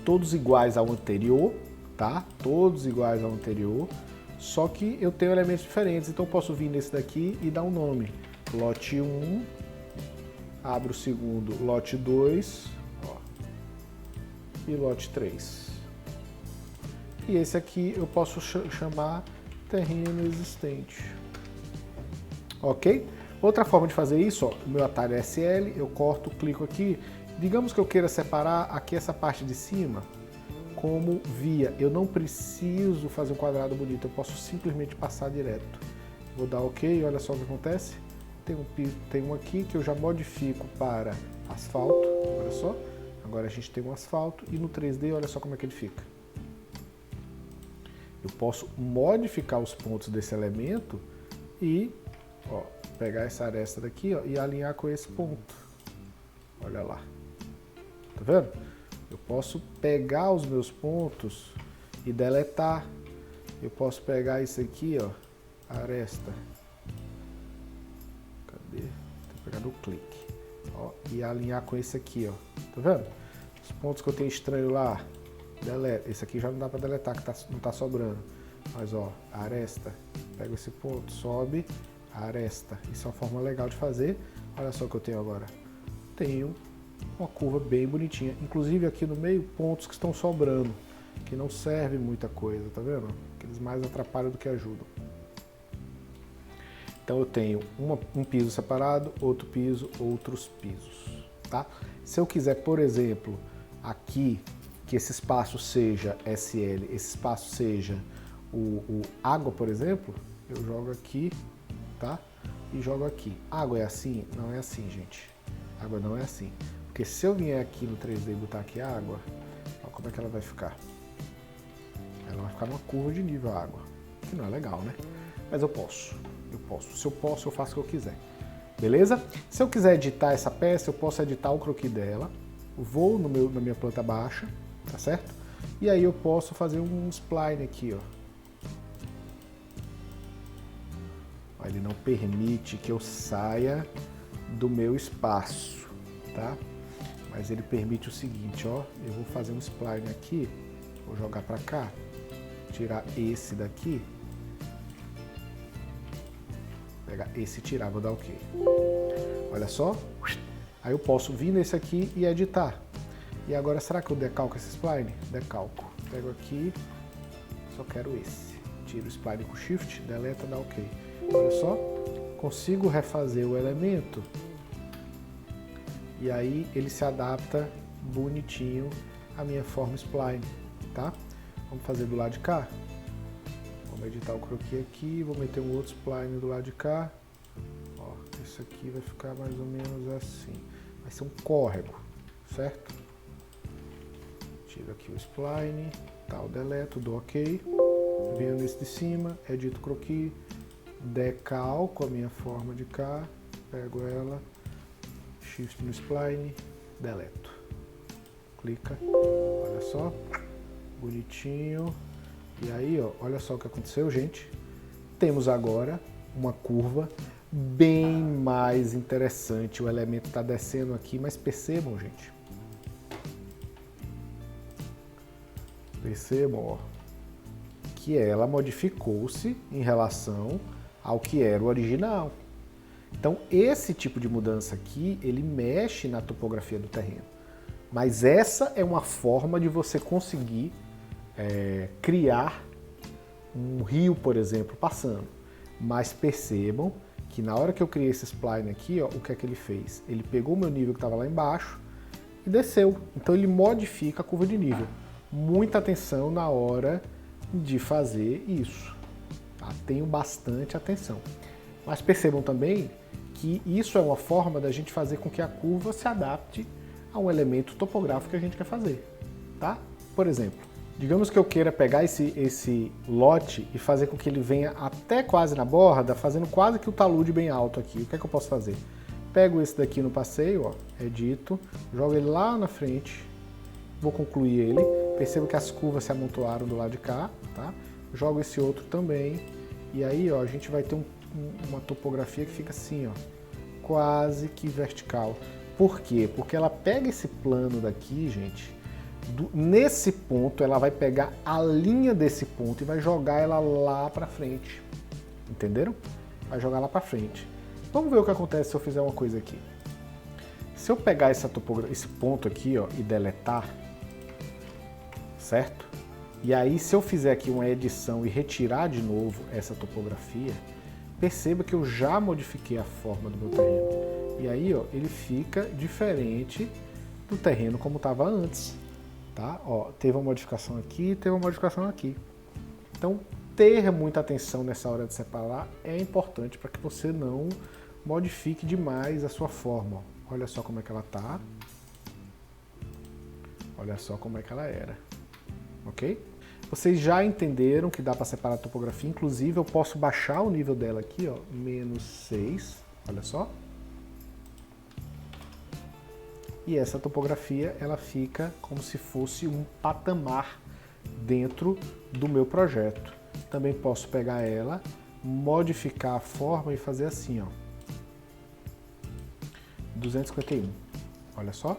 Speaker 1: Todos iguais ao anterior, tá? Todos iguais ao anterior, só que eu tenho elementos diferentes, então eu posso vir nesse daqui e dar um nome. Lote 1, abro o segundo, lote 2, ó, e lote 3. E esse aqui eu posso chamar terreno existente. Ok? Outra forma de fazer isso, ó, o meu atalho é SL, eu corto, clico aqui. Digamos que eu queira separar aqui essa parte de cima como via. Eu não preciso fazer um quadrado bonito, eu posso simplesmente passar direto. Vou dar OK, olha só o que acontece. Tem um aqui que eu já modifico para asfalto, olha só. Agora a gente tem um asfalto e no 3D, olha só como é que ele fica. Eu posso modificar os pontos desse elemento e, ó, pegar essa aresta daqui, ó, e alinhar com esse ponto. Olha lá. Tá vendo? Eu posso pegar os meus pontos e deletar. Eu posso pegar isso aqui, ó, aresta. Cadê? Tem que pegar no clique. Ó, e alinhar com esse aqui, ó. Tá vendo? Os pontos que eu tenho estranho lá. Deleta. Esse aqui já não dá para deletar, que não tá sobrando. Mas ó, aresta. Pega esse ponto, sobe, aresta. Isso é uma forma legal de fazer. Olha só o que eu tenho agora. Tenho uma curva bem bonitinha. Inclusive aqui no meio, pontos que estão sobrando, que não servem muita coisa, tá vendo? Que eles mais atrapalham do que ajudam. Então eu tenho um piso separado, outro piso, outros pisos, tá? Se eu quiser, por exemplo, aqui, que esse espaço seja SL, esse espaço seja o água, por exemplo, eu jogo aqui, tá? E jogo aqui. Água é assim? Não é assim, gente. Água não é assim. Porque se eu vier aqui no 3D e botar aqui água, olha como é que ela vai ficar. Ela vai ficar numa curva de nível água, que não é legal, né? Mas eu posso. Se eu posso, eu faço o que eu quiser. Beleza? Se eu quiser editar essa peça, eu posso editar o croquis dela. Vou na minha planta baixa, tá certo? E aí eu posso fazer um spline aqui, ó. Ele não permite que eu saia do meu espaço, tá? Mas ele permite o seguinte, ó. Eu vou fazer um spline aqui, vou jogar para cá, tirar esse daqui, pegar esse e tirar, vou dar OK. Olha só. Aí eu posso vir nesse aqui e editar. E agora, será que eu decalco esse spline? Decalco. Pego aqui, só quero esse. Tiro o spline com Shift, deleta, dá OK. Olha só, consigo refazer o elemento e aí ele se adapta bonitinho à minha forma spline, tá? Vamos fazer do lado de cá. Vamos editar o croquis aqui, vou meter um outro spline do lado de cá. Ó, esse aqui vai ficar mais ou menos assim. Vai ser um córrego, certo? Tiro aqui o spline, tal, deleto, dou OK. Venho nesse de cima, edito o croquis, decalco a minha forma de cá, pego ela, Shift no spline, deleto. Clica, olha só, bonitinho. E aí, ó, olha só o que aconteceu, gente. Temos agora uma curva bem mais interessante. O elemento está descendo aqui, mas percebam, gente. Percebam, ó, que ela modificou-se em relação ao que era o original. Então, esse tipo de mudança aqui, ele mexe na topografia do terreno. Mas essa é uma forma de você conseguir criar um rio, por exemplo, passando. Mas percebam que na hora que eu criei esse spline aqui, ó, o que é que ele fez? Ele pegou o meu nível que estava lá embaixo e desceu. Então ele modifica a curva de nível. Muita atenção na hora de fazer isso. Tá? Tenham bastante atenção. Mas percebam também que isso é uma forma da gente fazer com que a curva se adapte a um elemento topográfico que a gente quer fazer. Tá? Por exemplo, digamos que eu queira pegar esse lote e fazer com que ele venha até quase na borda, fazendo quase que o talude bem alto aqui. O que é que eu posso fazer? Pego esse daqui no passeio, ó, edito, jogo ele lá na frente, vou concluir ele. Percebo que as curvas se amontoaram do lado de cá, tá? Jogo esse outro também. E aí, ó, a gente vai ter uma topografia que fica assim, ó, quase que vertical. Por quê? Porque ela pega esse plano daqui, gente, nesse ponto ela vai pegar a linha desse ponto e vai jogar ela lá pra frente. Entenderam? Vai jogar lá pra frente. Vamos ver o que acontece se eu fizer uma coisa aqui. Se eu pegar esse ponto aqui, ó, e deletar, certo? E aí se eu fizer aqui uma edição e retirar de novo essa topografia, perceba que eu já modifiquei a forma do meu terreno. E aí, ó, ele fica diferente do terreno como estava antes. Tá? Ó, teve uma modificação aqui, teve uma modificação aqui. Então, ter muita atenção nessa hora de separar é importante para que você não modifique demais a sua forma. Ó. Olha só como é que ela tá. Olha só como é que ela era. Ok? Vocês já entenderam que dá para separar a topografia. Inclusive, eu posso baixar o nível dela aqui, ó, -6. Olha só. E essa topografia, ela fica como se fosse um patamar dentro do meu projeto. Também posso pegar ela, modificar a forma e fazer assim, ó. 251. Olha só.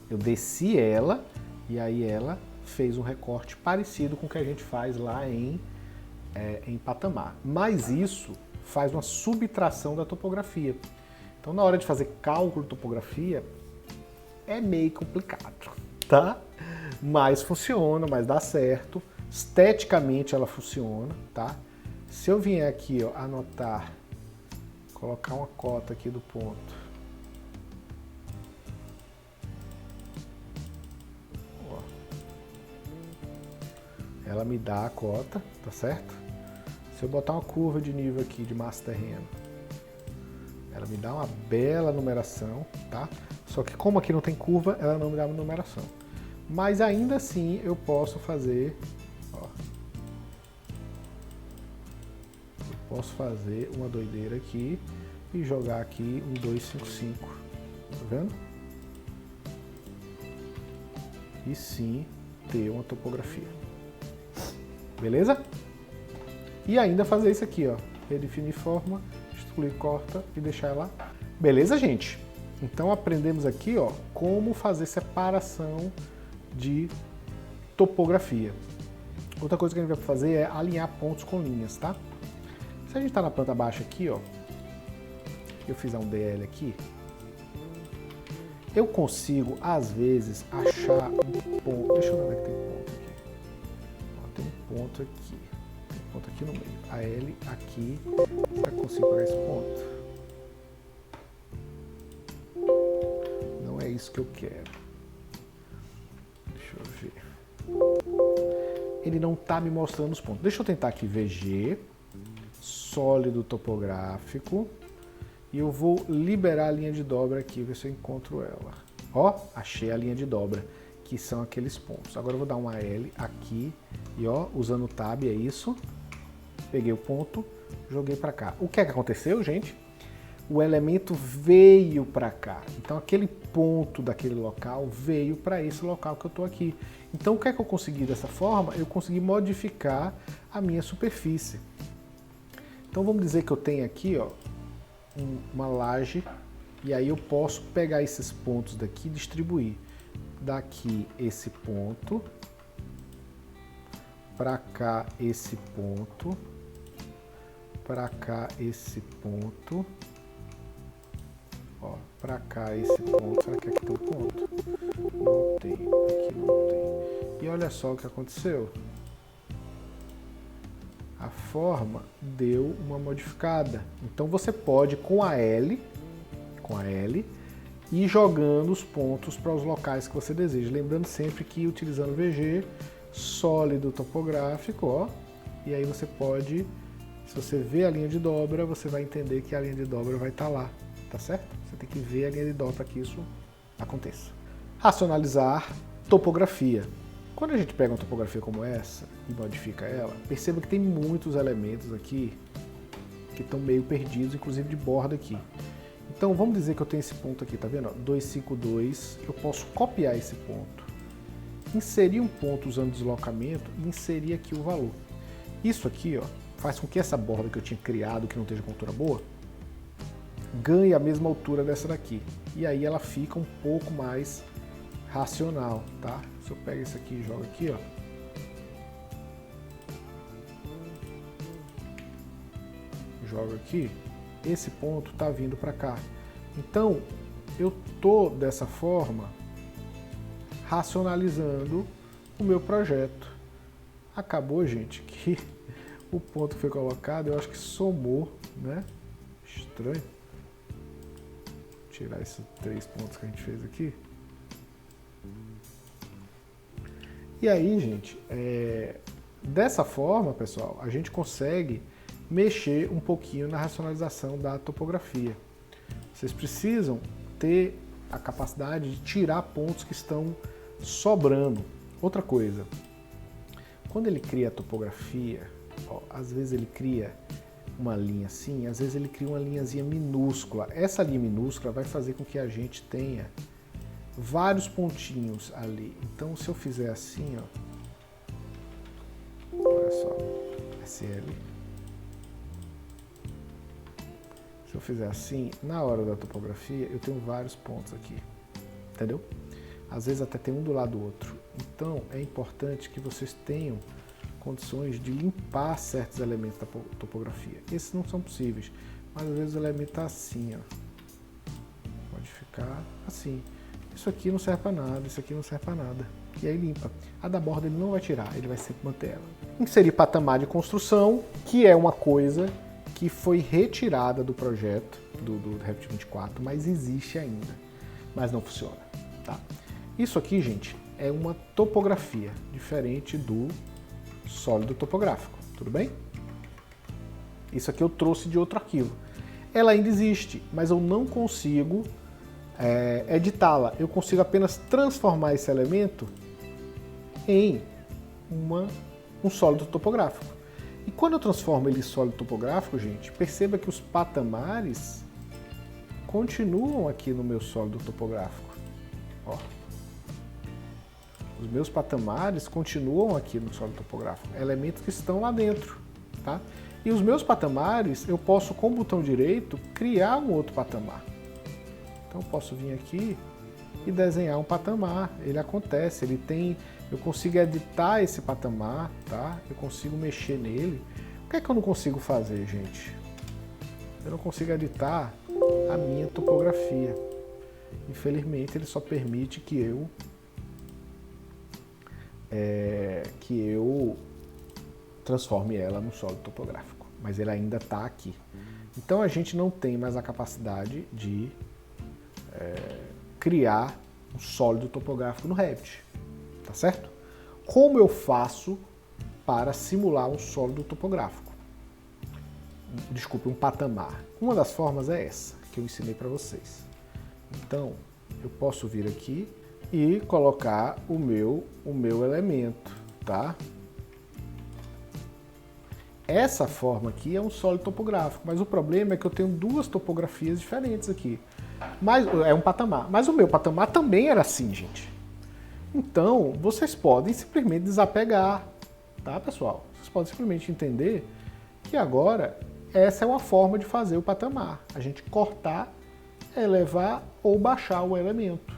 Speaker 1: Eu desci ela e aí ela fez um recorte parecido com o que a gente faz lá em patamar. Mas isso faz uma subtração da topografia. Então, na hora de fazer cálculo de topografia, é meio complicado, tá? Mas funciona, mas dá certo. Esteticamente ela funciona, tá? Se eu vier aqui, ó, anotar, colocar uma cota aqui do ponto. Ó. Ela me dá a cota, tá certo? Se eu botar uma curva de nível aqui de massa terreno, ela me dá uma bela numeração, tá? Só que como aqui não tem curva, ela não me dá uma numeração. Mas ainda assim eu posso fazer, ó, eu posso fazer uma doideira aqui e jogar aqui um 255, tá vendo? E sim ter uma topografia. Beleza? E ainda fazer isso aqui, ó, redefinir forma, excluir, corta e deixar ela. Beleza, gente? Então aprendemos aqui, ó, como fazer separação de topografia. Outra coisa que a gente vai fazer é alinhar pontos com linhas, tá? Se a gente está na planta baixa aqui, ó, eu fizer um DL aqui, eu consigo, às vezes, achar um ponto. Deixa eu ver onde é que tem ponto aqui. Ó, tem um ponto aqui. Tem um ponto aqui no meio. A L aqui. Será que eu consigo pegar esse ponto? Não é isso que eu quero. Deixa eu ver. Ele não está me mostrando os pontos. Deixa eu tentar aqui VG, sólido topográfico, e eu vou liberar a linha de dobra aqui, ver se eu encontro ela. Ó, achei a linha de dobra, que são aqueles pontos. Agora eu vou dar uma L aqui, e ó, usando o Tab, é isso. Peguei o ponto, joguei para cá. O que é que aconteceu, gente? O elemento veio para cá. Então aquele ponto daquele local veio para esse local que eu estou aqui. Então o que é que eu consegui dessa forma? Eu consegui modificar a minha superfície. Então vamos dizer que eu tenho aqui, ó, uma laje, e aí eu posso pegar esses pontos daqui e distribuir. Daqui esse ponto, para cá esse ponto, para cá esse ponto, ó, para cá esse ponto. Será que aqui tem um ponto? Não tem, aqui não tem. E olha só o que aconteceu. a forma deu uma modificada. Então você pode, com a L, ir jogando os pontos para os locais que você deseja. Lembrando sempre que utilizando VG, sólido topográfico, ó, e aí você pode, se você vê a linha de dobra, você vai entender que a linha de dobra vai estar lá, tá certo? Você tem que ver a linha de dobra para que isso aconteça. Racionalizar topografia. Quando a gente pega uma topografia como essa e modifica ela, perceba que tem muitos elementos aqui que estão meio perdidos, inclusive de borda aqui. Então vamos dizer que eu tenho esse ponto aqui, tá vendo? 252, eu posso copiar esse ponto, inserir um ponto usando deslocamento e inserir aqui o valor. Isso aqui, ó, faz com que essa borda que eu tinha criado, que não esteja com altura boa, ganhe a mesma altura dessa daqui. E aí ela fica um pouco mais racional, tá? Se eu pego isso aqui e jogo aqui, ó. Jogo aqui, esse ponto tá vindo para cá. Então, eu tô dessa forma racionalizando o meu projeto. Acabou, gente, que o ponto que foi colocado, eu acho que somou, né? Estranho. Vou tirar esses 3 pontos que a gente fez aqui. E aí, gente, dessa forma, pessoal, a gente consegue mexer um pouquinho na racionalização da topografia. Vocês precisam ter a capacidade de tirar pontos que estão sobrando. Outra coisa, quando ele cria a topografia, ó, às vezes ele cria uma linha assim, às vezes ele cria uma linhazinha minúscula. Essa linha minúscula vai fazer com que a gente tenha vários pontinhos ali. Então, se eu fizer assim, ó, olha só, SL. Se eu fizer assim, na hora da topografia, eu tenho vários pontos aqui, entendeu? Às vezes até tem um do lado do outro. Então, é importante que vocês tenham condições de limpar certos elementos da topografia. Esses não são possíveis, mas às vezes o elemento está assim, ó. Pode ficar assim. Isso aqui não serve para nada, isso aqui não serve para nada. E aí limpa. A da borda ele não vai tirar, ele vai sempre manter ela. Inserir patamar de construção, que é uma coisa que foi retirada do projeto do Revit 24, mas existe ainda, mas não funciona, tá? Isso aqui, gente, é uma topografia diferente do sólido topográfico, tudo bem? Isso aqui eu trouxe de outro arquivo. Ela ainda existe, mas eu não consigo editá-la. Eu consigo apenas transformar esse elemento em um sólido topográfico. E quando eu transformo ele em sólido topográfico, gente, perceba que os patamares continuam aqui no meu sólido topográfico. Ó. Os meus patamares continuam aqui no sólido topográfico, elementos que estão lá dentro, tá? E os meus patamares, eu posso, com o botão direito, criar um outro patamar. Então eu posso vir aqui e desenhar um patamar. Ele acontece, ele tem... Eu consigo editar esse patamar, tá? Eu consigo mexer nele. O que é que eu não consigo fazer, gente? Eu não consigo editar a minha topografia. Infelizmente, ele só permite que eu transforme ela no sólido topográfico. Mas ele ainda está aqui. Então a gente não tem mais a capacidade de criar um sólido topográfico no Revit. Tá certo? Como eu faço para simular um sólido topográfico? Desculpe, um patamar. Uma das formas é essa, que eu ensinei para vocês. Então, eu posso vir aqui e colocar o meu elemento, tá? Essa forma aqui é um sólido topográfico, mas o problema é que eu tenho duas topografias diferentes aqui. Mas, é um patamar. Mas o meu patamar também era assim, gente. Então, vocês podem simplesmente desapegar, tá, pessoal? Vocês podem simplesmente entender que agora essa é uma forma de fazer o patamar. A gente cortar, elevar ou baixar o elemento.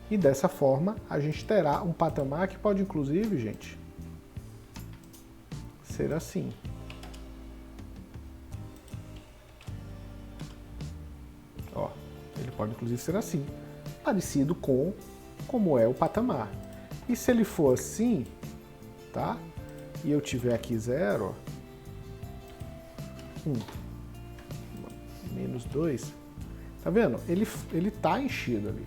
Speaker 1: E dessa forma, a gente terá um patamar que pode, inclusive, gente, ser assim. Ó, ele pode, inclusive, ser assim. Parecido com como é o patamar. E se ele for assim, tá? E eu tiver aqui 0, Menos 2. Tá vendo? Ele tá enchido ali.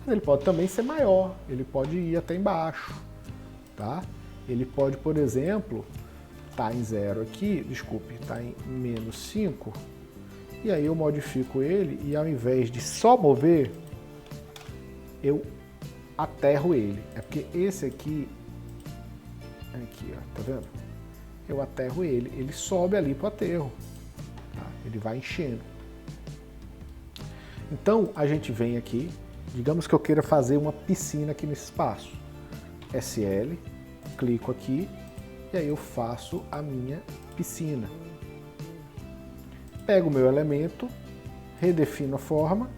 Speaker 1: Mas ele pode também ser maior, ele pode ir até embaixo, tá? Ele pode, por exemplo, tá em 0 aqui, desculpe, tá em menos 5, e aí eu modifico ele e ao invés de só mover, eu aterro ele. É porque esse aqui, ó, tá vendo? Eu aterro ele sobe ali pro aterro, tá? Ele vai enchendo. Então a gente vem aqui, digamos que eu queira fazer uma piscina aqui nesse espaço. SL, clico aqui e aí eu faço a minha piscina. Pego o meu elemento, redefino a forma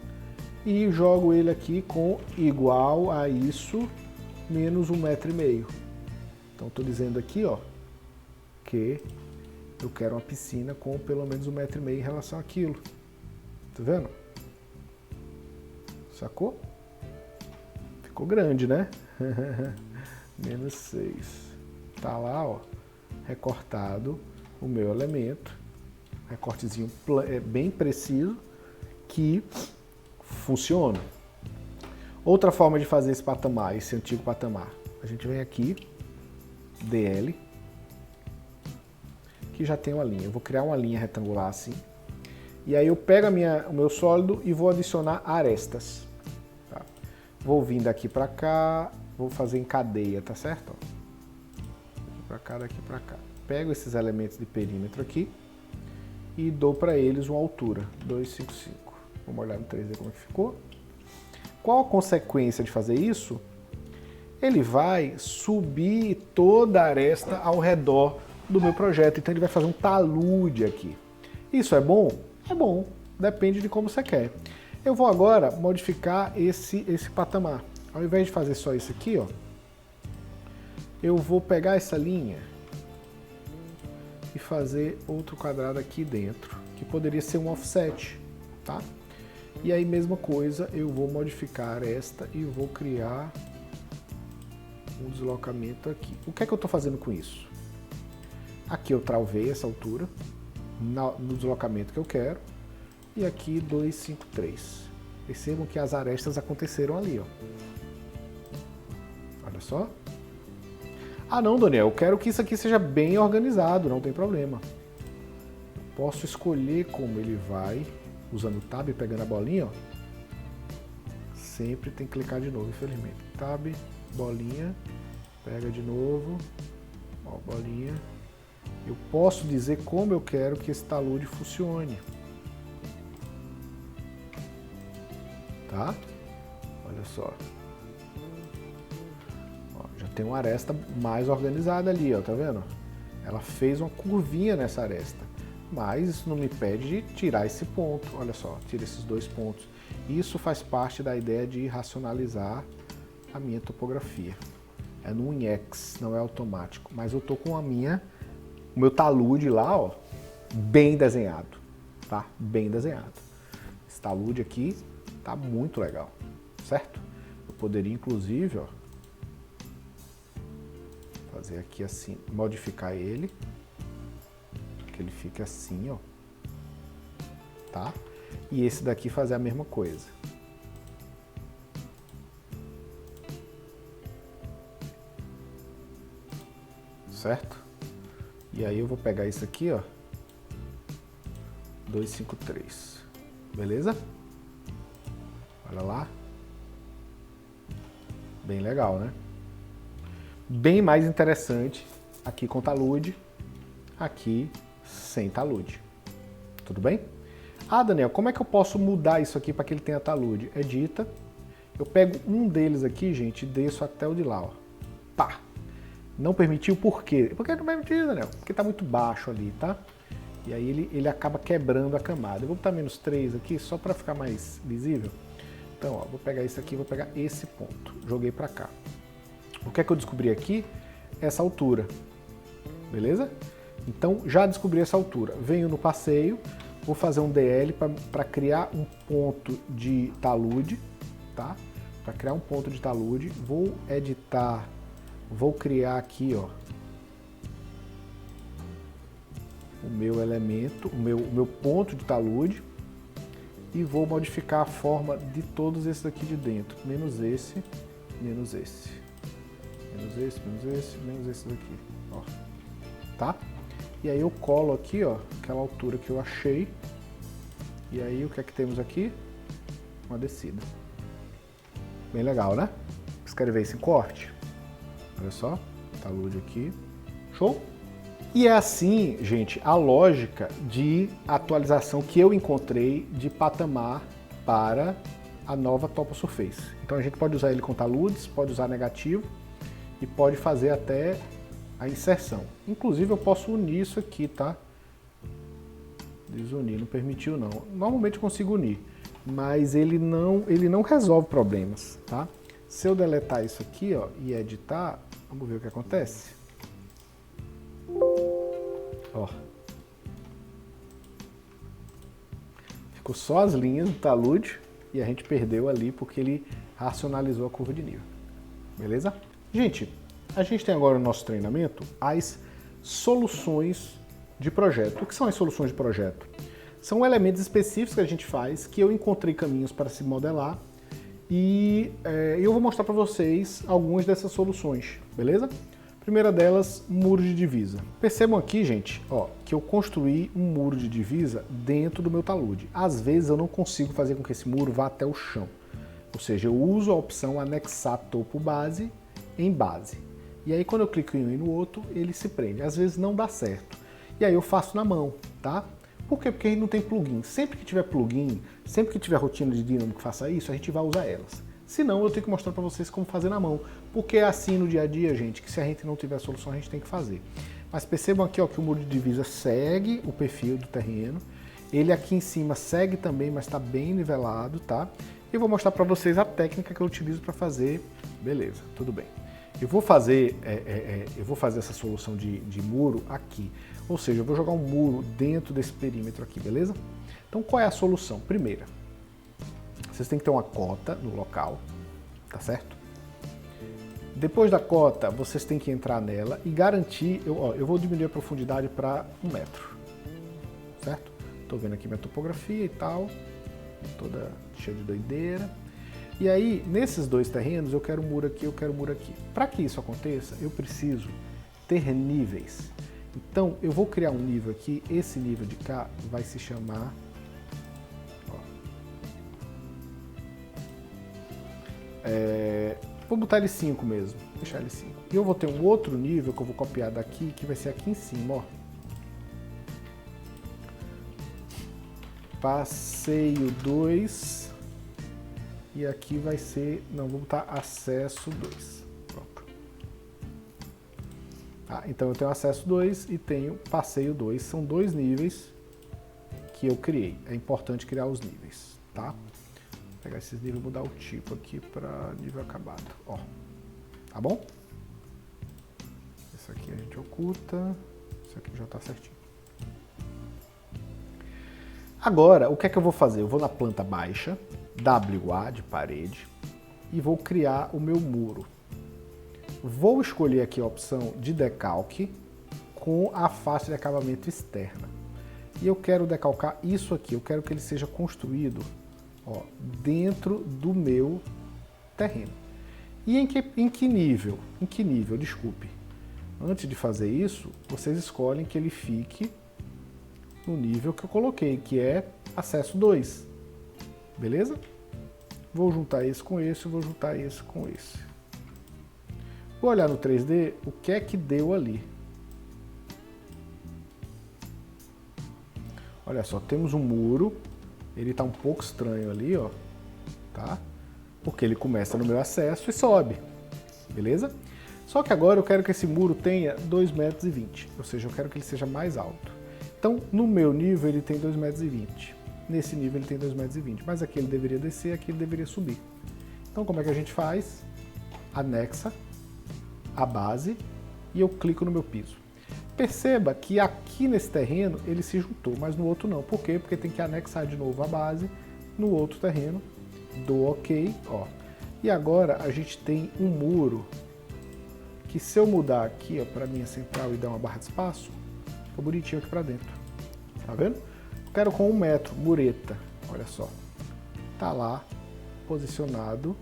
Speaker 1: e jogo ele aqui com igual a isso menos 1,5 m. Então estou dizendo aqui, ó, que eu quero uma piscina com pelo menos 1,5 m em relação àquilo. Tá vendo? Sacou? Ficou grande, né? Menos 6. Tá lá, ó, recortado o meu elemento. Recortezinho bem preciso que funciona. Outra forma de fazer esse patamar, esse antigo patamar. A gente vem aqui, DL, que já tem uma linha. Eu vou criar uma linha retangular assim. E aí eu pego o meu sólido e vou adicionar arestas. Tá? Vou vir daqui para cá, vou fazer em cadeia, tá certo? Daqui para cá, daqui para cá. Pego esses elementos de perímetro aqui e dou para eles uma altura, 255. Vamos olhar no 3D como é que ficou. Qual a consequência de fazer isso? Ele vai subir toda a aresta ao redor do meu projeto, então ele vai fazer um talude aqui. Isso é bom? É bom, depende de como você quer. Eu vou agora modificar esse patamar. Ao invés de fazer só isso aqui, ó, eu vou pegar essa linha e fazer outro quadrado aqui dentro, que poderia ser um offset, tá? E aí, mesma coisa, eu vou modificar esta e vou criar um deslocamento aqui. O que é que eu estou fazendo com isso? Aqui eu travei essa altura no deslocamento que eu quero e aqui 253. Percebam que as arestas aconteceram ali, ó. Olha só. Ah não, Daniel, eu quero que isso aqui seja bem organizado, não tem problema. Eu posso escolher como ele vai, usando o Tab e pegando a bolinha, ó. Sempre tem que clicar de novo, infelizmente. Tab, bolinha, pega de novo, ó, bolinha. Eu posso dizer como eu quero que esse talude funcione. Tá? Olha só. Ó, já tem uma aresta mais organizada ali, ó, tá vendo? Ela fez uma curvinha nessa aresta. Mas isso não me impede de tirar esse ponto. Olha só, tira esses dois pontos. Isso faz parte da ideia de racionalizar a minha topografia. É no WinX, não é automático. Mas eu tô com o meu talude lá, ó, bem desenhado, tá? Bem desenhado. Esse talude aqui tá muito legal, certo? Eu poderia, inclusive, ó, fazer aqui assim, modificar ele, que ele fique assim, ó, tá? E esse daqui fazer a mesma coisa. Certo? E aí eu vou pegar isso aqui, ó, 253, beleza? Olha lá. Bem legal, né? Bem mais interessante aqui com talude, aqui sem talude. Tudo bem? Ah, Daniel, como é que eu posso mudar isso aqui para que ele tenha talude? Edita. Eu pego um deles aqui, gente, e desço até o de lá, ó. Pá! Não permitiu por quê? Por que não permitiu, Daniel? Porque tá muito baixo ali, tá? E aí ele acaba quebrando a camada. Eu vou botar menos 3 aqui, só para ficar mais visível. Então, ó, vou pegar isso aqui, vou pegar esse ponto. Joguei para cá. O que é que eu descobri aqui? Essa altura. Beleza? Então, já descobri essa altura. Venho no passeio, vou fazer um DL para criar um ponto de talude, tá? Para criar um ponto de talude, vou editar, vou criar aqui, ó, o meu elemento, o meu ponto de talude e vou modificar a forma de todos esses aqui de dentro, menos esse, menos esse, menos esse, menos esse, menos esse daqui, ó, tá? E aí eu colo aqui, ó, aquela altura que eu achei, e aí o que é que temos aqui? Uma descida. Bem legal, né? Vocês querem ver esse corte? Olha só, talude aqui, show? E é assim, gente, a lógica de atualização que eu encontrei de patamar para a nova Topo Surface. Então a gente pode usar ele com taludes, pode usar negativo e pode fazer até a inserção. Inclusive eu posso unir isso aqui, tá? Desunir, não permitiu não. Normalmente eu consigo unir, mas ele não resolve problemas, tá? Se eu deletar isso aqui, ó, e editar, vamos ver o que acontece. Ó. Ficou só as linhas do talude e a gente perdeu ali porque ele racionalizou a curva de nível. Beleza? Gente, a gente tem agora no nosso treinamento as soluções de projeto. O que são as soluções de projeto? São elementos específicos que a gente faz, que eu encontrei caminhos para se modelar e eu vou mostrar para vocês algumas dessas soluções, beleza? Primeira delas, muro de divisa. Percebam aqui, gente, ó, que eu construí um muro de divisa dentro do meu talude. Às vezes eu não consigo fazer com que esse muro vá até o chão. Ou seja, eu uso a opção anexar topo base em base. E aí quando eu clico em um e no outro, ele se prende. Às vezes não dá certo. E aí eu faço na mão, tá? Por quê? Porque a gente não tem plugin. Sempre que tiver plugin, sempre que tiver rotina de Dynamo que faça isso, a gente vai usar elas. Se não, eu tenho que mostrar para vocês como fazer na mão. Porque é assim no dia a dia, gente, que se a gente não tiver solução, a gente tem que fazer. Mas percebam aqui, ó, que o muro de divisa segue o perfil do terreno. Ele aqui em cima segue também, mas está bem nivelado, tá? E eu vou mostrar para vocês a técnica que eu utilizo para fazer. Beleza, tudo bem. Eu vou fazer essa solução de muro aqui. Ou seja, eu vou jogar um muro dentro desse perímetro aqui, beleza? Então, qual é a solução? Primeira, vocês têm que ter uma cota no local, tá certo? Depois da cota, vocês têm que entrar nela e garantir... Eu vou diminuir a profundidade para 1 metro, certo? Estou vendo aqui minha topografia e tal, toda cheia de doideira. E aí, nesses dois terrenos, eu quero um muro aqui, eu quero um muro aqui. Para que isso aconteça, eu preciso ter níveis. Então, eu vou criar um nível aqui, esse nível de cá vai se chamar... vou botar ele 5 mesmo, deixar ele 5. E eu vou ter um outro nível que eu vou copiar daqui, que vai ser aqui em cima, ó. Passeio 2. E aqui vai ser, não, vou botar acesso 2. Pronto. Então eu tenho acesso 2 e tenho passeio 2. São dois níveis que eu criei. É importante criar os níveis, tá? Vou pegar esses níveis e mudar o tipo aqui para nível acabado, ó. Tá bom? Esse aqui a gente oculta. Esse aqui já tá certinho. Agora, o que é que eu vou fazer? Eu vou na planta baixa, WA de parede, e vou criar o meu muro. Vou escolher aqui a opção de decalque com a face de acabamento externa. E eu quero decalcar isso aqui, eu quero que ele seja construído, ó, dentro do meu terreno. E em que nível? Em que nível? Desculpe. Antes de fazer isso, vocês escolhem que ele fique no nível que eu coloquei, que é acesso 2. Beleza? Vou juntar esse com esse, vou juntar esse com esse. Vou olhar no 3D o que é que deu ali. Olha só, temos um muro, ele está um pouco estranho ali, ó, tá? Porque ele começa no meu acesso e sobe, beleza? Só que agora eu quero que esse muro tenha 2,20 metros, ou seja, eu quero que ele seja mais alto. Então, no meu nível ele tem 2,20 metros. Nesse nível ele tem 2,20 metros, mas aqui ele deveria descer, aqui ele deveria subir. Então, como é que a gente faz? Anexa a base e eu clico no meu piso. Perceba que aqui nesse terreno ele se juntou, mas no outro não. Por quê? Porque tem que anexar de novo a base no outro terreno. Dou OK, ó. E agora a gente tem um muro que, se eu mudar aqui para minha central e dar uma barra de espaço, Ficou bonitinho aqui pra dentro. Tá vendo? Quero com 1 metro, mureta. Olha só. Tá lá, posicionado,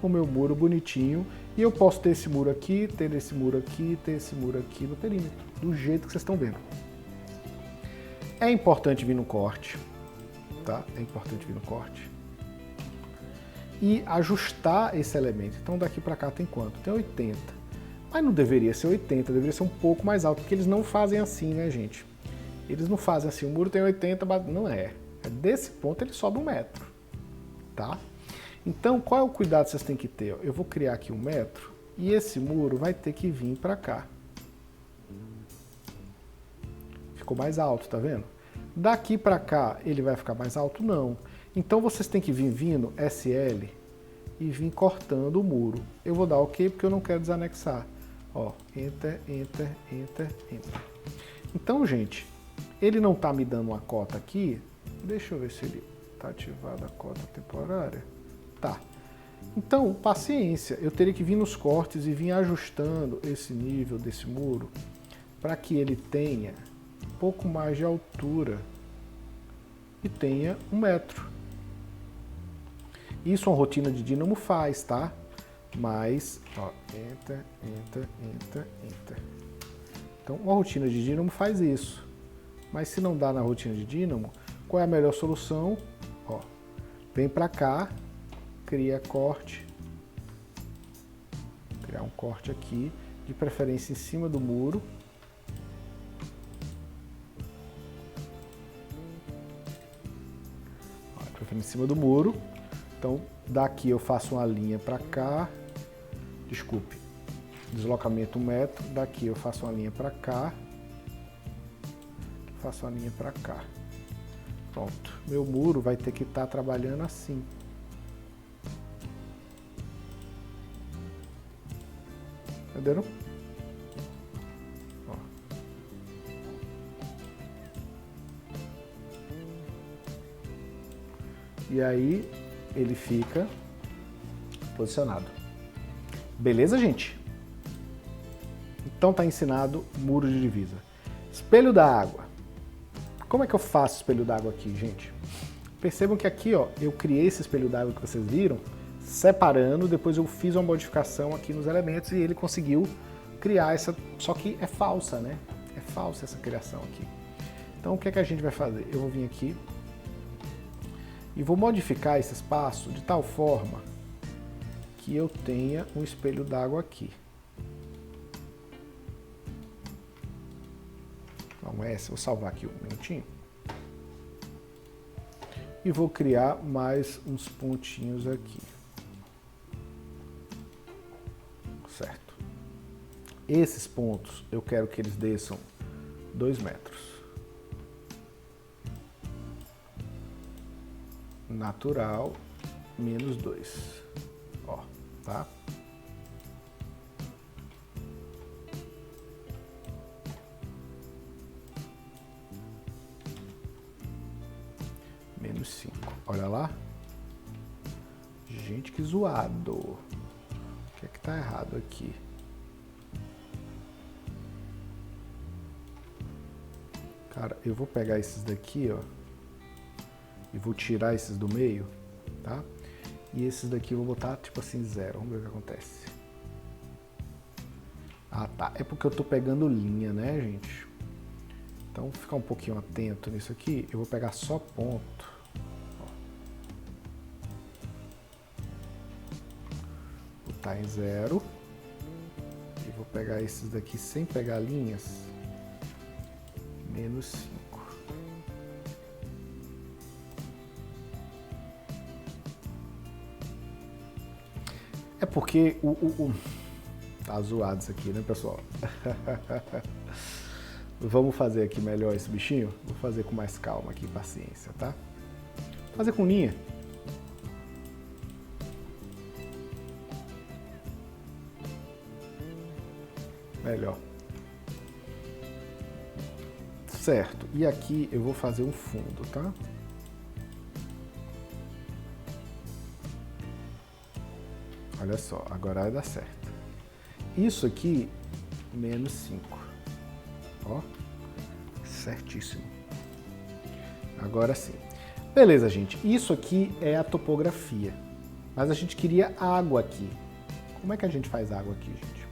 Speaker 1: o meu muro bonitinho. E eu posso ter esse muro aqui, ter esse muro aqui, ter esse muro aqui no perímetro. Do jeito que vocês estão vendo. É importante vir no corte. Tá? É importante vir no corte. E ajustar esse elemento. Então daqui para cá tem quanto? Tem 80. Mas não deveria ser 80, deveria ser um pouco mais alto, porque eles não fazem assim, né, gente? Eles não fazem assim, o muro tem 80, mas não é. É desse ponto ele sobe 1 metro, tá? Então, qual é o cuidado que vocês têm que ter? Eu vou criar aqui 1 metro e esse muro vai ter que vir para cá. Ficou mais alto, tá vendo? Daqui para cá ele vai ficar mais alto? Não. Então vocês têm que vir vindo SL e vir cortando o muro. Eu vou dar OK porque eu não quero desanexar. Ó, Enter, Enter, Enter, Enter. Então, gente, ele não tá me dando uma cota aqui. Deixa eu ver se ele tá ativada a cota temporária. Tá. Então, paciência. Eu teria que vir nos cortes e vir ajustando esse nível desse muro para que ele tenha um pouco mais de altura e tenha 1 metro. Isso uma rotina de dínamo faz, tá? Mas, ó, Enter, Enter, Enter, Enter. Então, uma rotina de dínamo faz isso. Mas se não dá na rotina de dínamo, qual é a melhor solução? Ó, vem para cá, cria corte. Criar um corte aqui, de preferência em cima do muro. Ó, de preferência em cima do muro. Então, daqui eu faço uma linha para cá. Desculpe, deslocamento 1 metro. Daqui eu faço uma linha para cá. Faço uma linha para cá. Pronto. Meu muro vai ter que estar trabalhando assim. Entenderam? Ó. E aí ele fica posicionado. Beleza, gente? Então tá ensinado muro de divisa. Espelho d'água. Como é que eu faço espelho d'água aqui, gente? Percebam que aqui, ó, eu criei esse espelho d'água que vocês viram, separando, depois eu fiz uma modificação aqui nos elementos e ele conseguiu criar essa, só que é falsa, né? É falsa essa criação aqui. Então o que é que a gente vai fazer? Eu vou vir aqui e vou modificar esse espaço de tal forma que eu tenha um espelho d'água aqui. Vamos essa, vou salvar aqui um minutinho. E vou criar mais uns pontinhos aqui. Certo. Esses pontos eu quero que eles desçam 2 metros. Natural, menos 2. Ó, tá? Menos 5. Olha lá. Gente, que zoado. O que é que tá errado aqui? Cara, eu vou pegar esses daqui, ó. E vou tirar esses do meio, tá? E esses daqui eu vou botar tipo assim 0. Vamos ver o que acontece. Ah, tá. É porque eu tô pegando linha, né, gente? Então, vou ficar um pouquinho atento nisso aqui. Eu vou pegar só ponto. Ó. Vou botar em 0. E vou pegar esses daqui sem pegar linhas. Menos 5. É porque tá zoado isso aqui, né, pessoal? Vamos fazer aqui melhor esse bichinho? Vou fazer com mais calma aqui, paciência, tá? Vou fazer com linha. Melhor. Certo. E aqui eu vou fazer um fundo, tá? Olha só, agora vai dar certo. Isso aqui, menos 5. Ó. Certíssimo. Agora sim. Beleza, gente. Isso aqui é a topografia. Mas a gente queria água aqui. Como é que a gente faz água aqui, gente?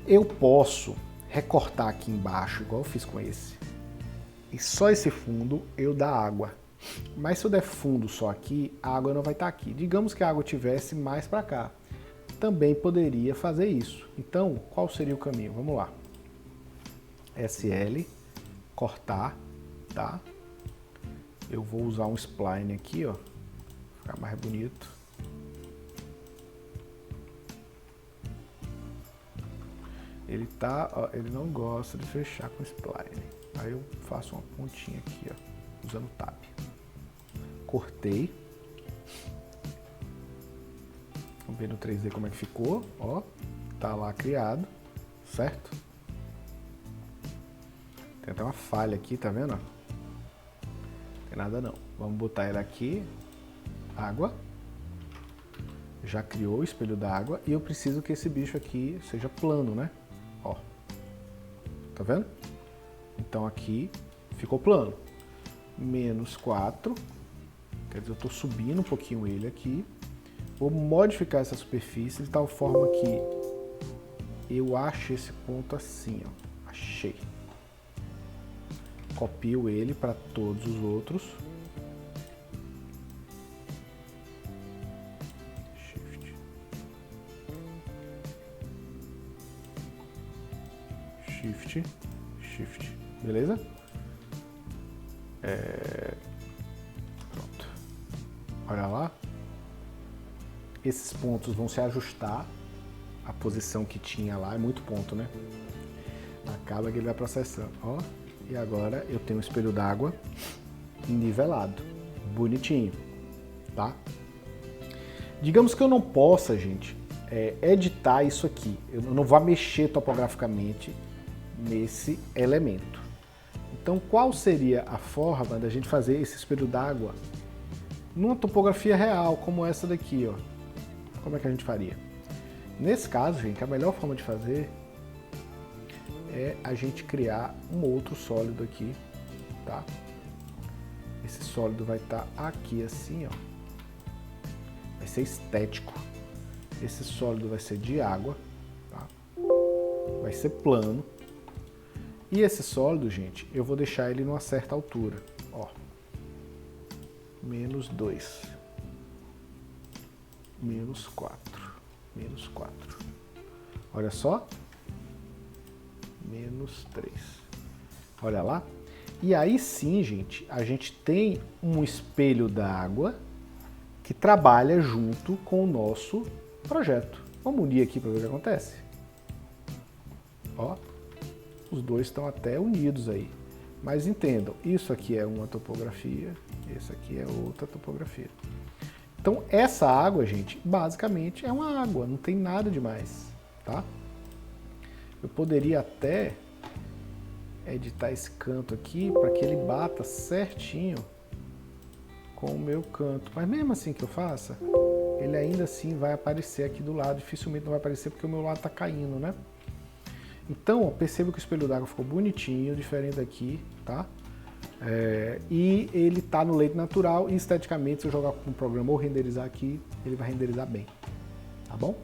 Speaker 1: Eu posso recortar aqui embaixo, igual eu fiz com esse. E só esse fundo eu dar água. Mas se eu der fundo só aqui, a água não vai estar aqui. Digamos que a água estivesse mais para cá. Também poderia fazer isso. Então, qual seria o caminho? Vamos lá. SL, cortar, tá? Eu vou usar um spline aqui, ó, pra ficar mais bonito. Ele tá, ó, ele não gosta de fechar com spline. Aí eu faço uma pontinha aqui, ó, usando tab. Cortei. Vamos ver no 3D como é que ficou, ó. Tá lá criado, certo? Tem até uma falha aqui, tá vendo? Não tem nada não. Vamos botar ele aqui. Água. Já criou o espelho d'água. E eu preciso que esse bicho aqui seja plano, né? Ó. Tá vendo? Então aqui ficou plano. Menos 4. Quer dizer, eu tô subindo um pouquinho ele aqui. Vou modificar essa superfície de tal forma que eu ache esse ponto assim, ó. Achei. Copio ele para todos os outros. Shift. Shift. Shift. Beleza? Pronto. Olha lá. Esses pontos vão se ajustar à posição que tinha lá. É muito ponto, né? Acaba que ele vai processando. Ó. E agora eu tenho um espelho d'água nivelado, bonitinho, tá? Digamos que eu não possa, gente, editar isso aqui. Eu não vou mexer topograficamente nesse elemento. Então, qual seria a forma da gente fazer esse espelho d'água numa topografia real, como essa daqui, ó? Como é que a gente faria? Nesse caso, gente, a melhor forma de fazer é a gente criar um outro sólido aqui, tá? Esse sólido vai estar aqui assim, ó. Vai ser estético. Esse sólido vai ser de água, tá? Vai ser plano. E esse sólido, gente, eu vou deixar ele numa certa altura, ó. Menos 2. Menos 4. Menos 4. Olha só. Menos 3. Olha lá. E aí sim, gente, a gente tem um espelho d'água que trabalha junto com o nosso projeto. Vamos unir aqui para ver o que acontece. Ó, os dois estão até unidos aí. Mas entendam, isso aqui é uma topografia, esse aqui é outra topografia. Então essa água, gente, basicamente é uma água, não tem nada demais, tá? Eu poderia até editar esse canto aqui para que ele bata certinho com o meu canto. Mas mesmo assim que eu faça, ele ainda assim vai aparecer aqui do lado. Dificilmente não vai aparecer porque o meu lado está caindo, né? Então, ó, perceba que o espelho d'água ficou bonitinho, diferente daqui, tá? E ele está no leito natural e esteticamente, se eu jogar com o programa ou renderizar aqui, ele vai renderizar bem, tá bom?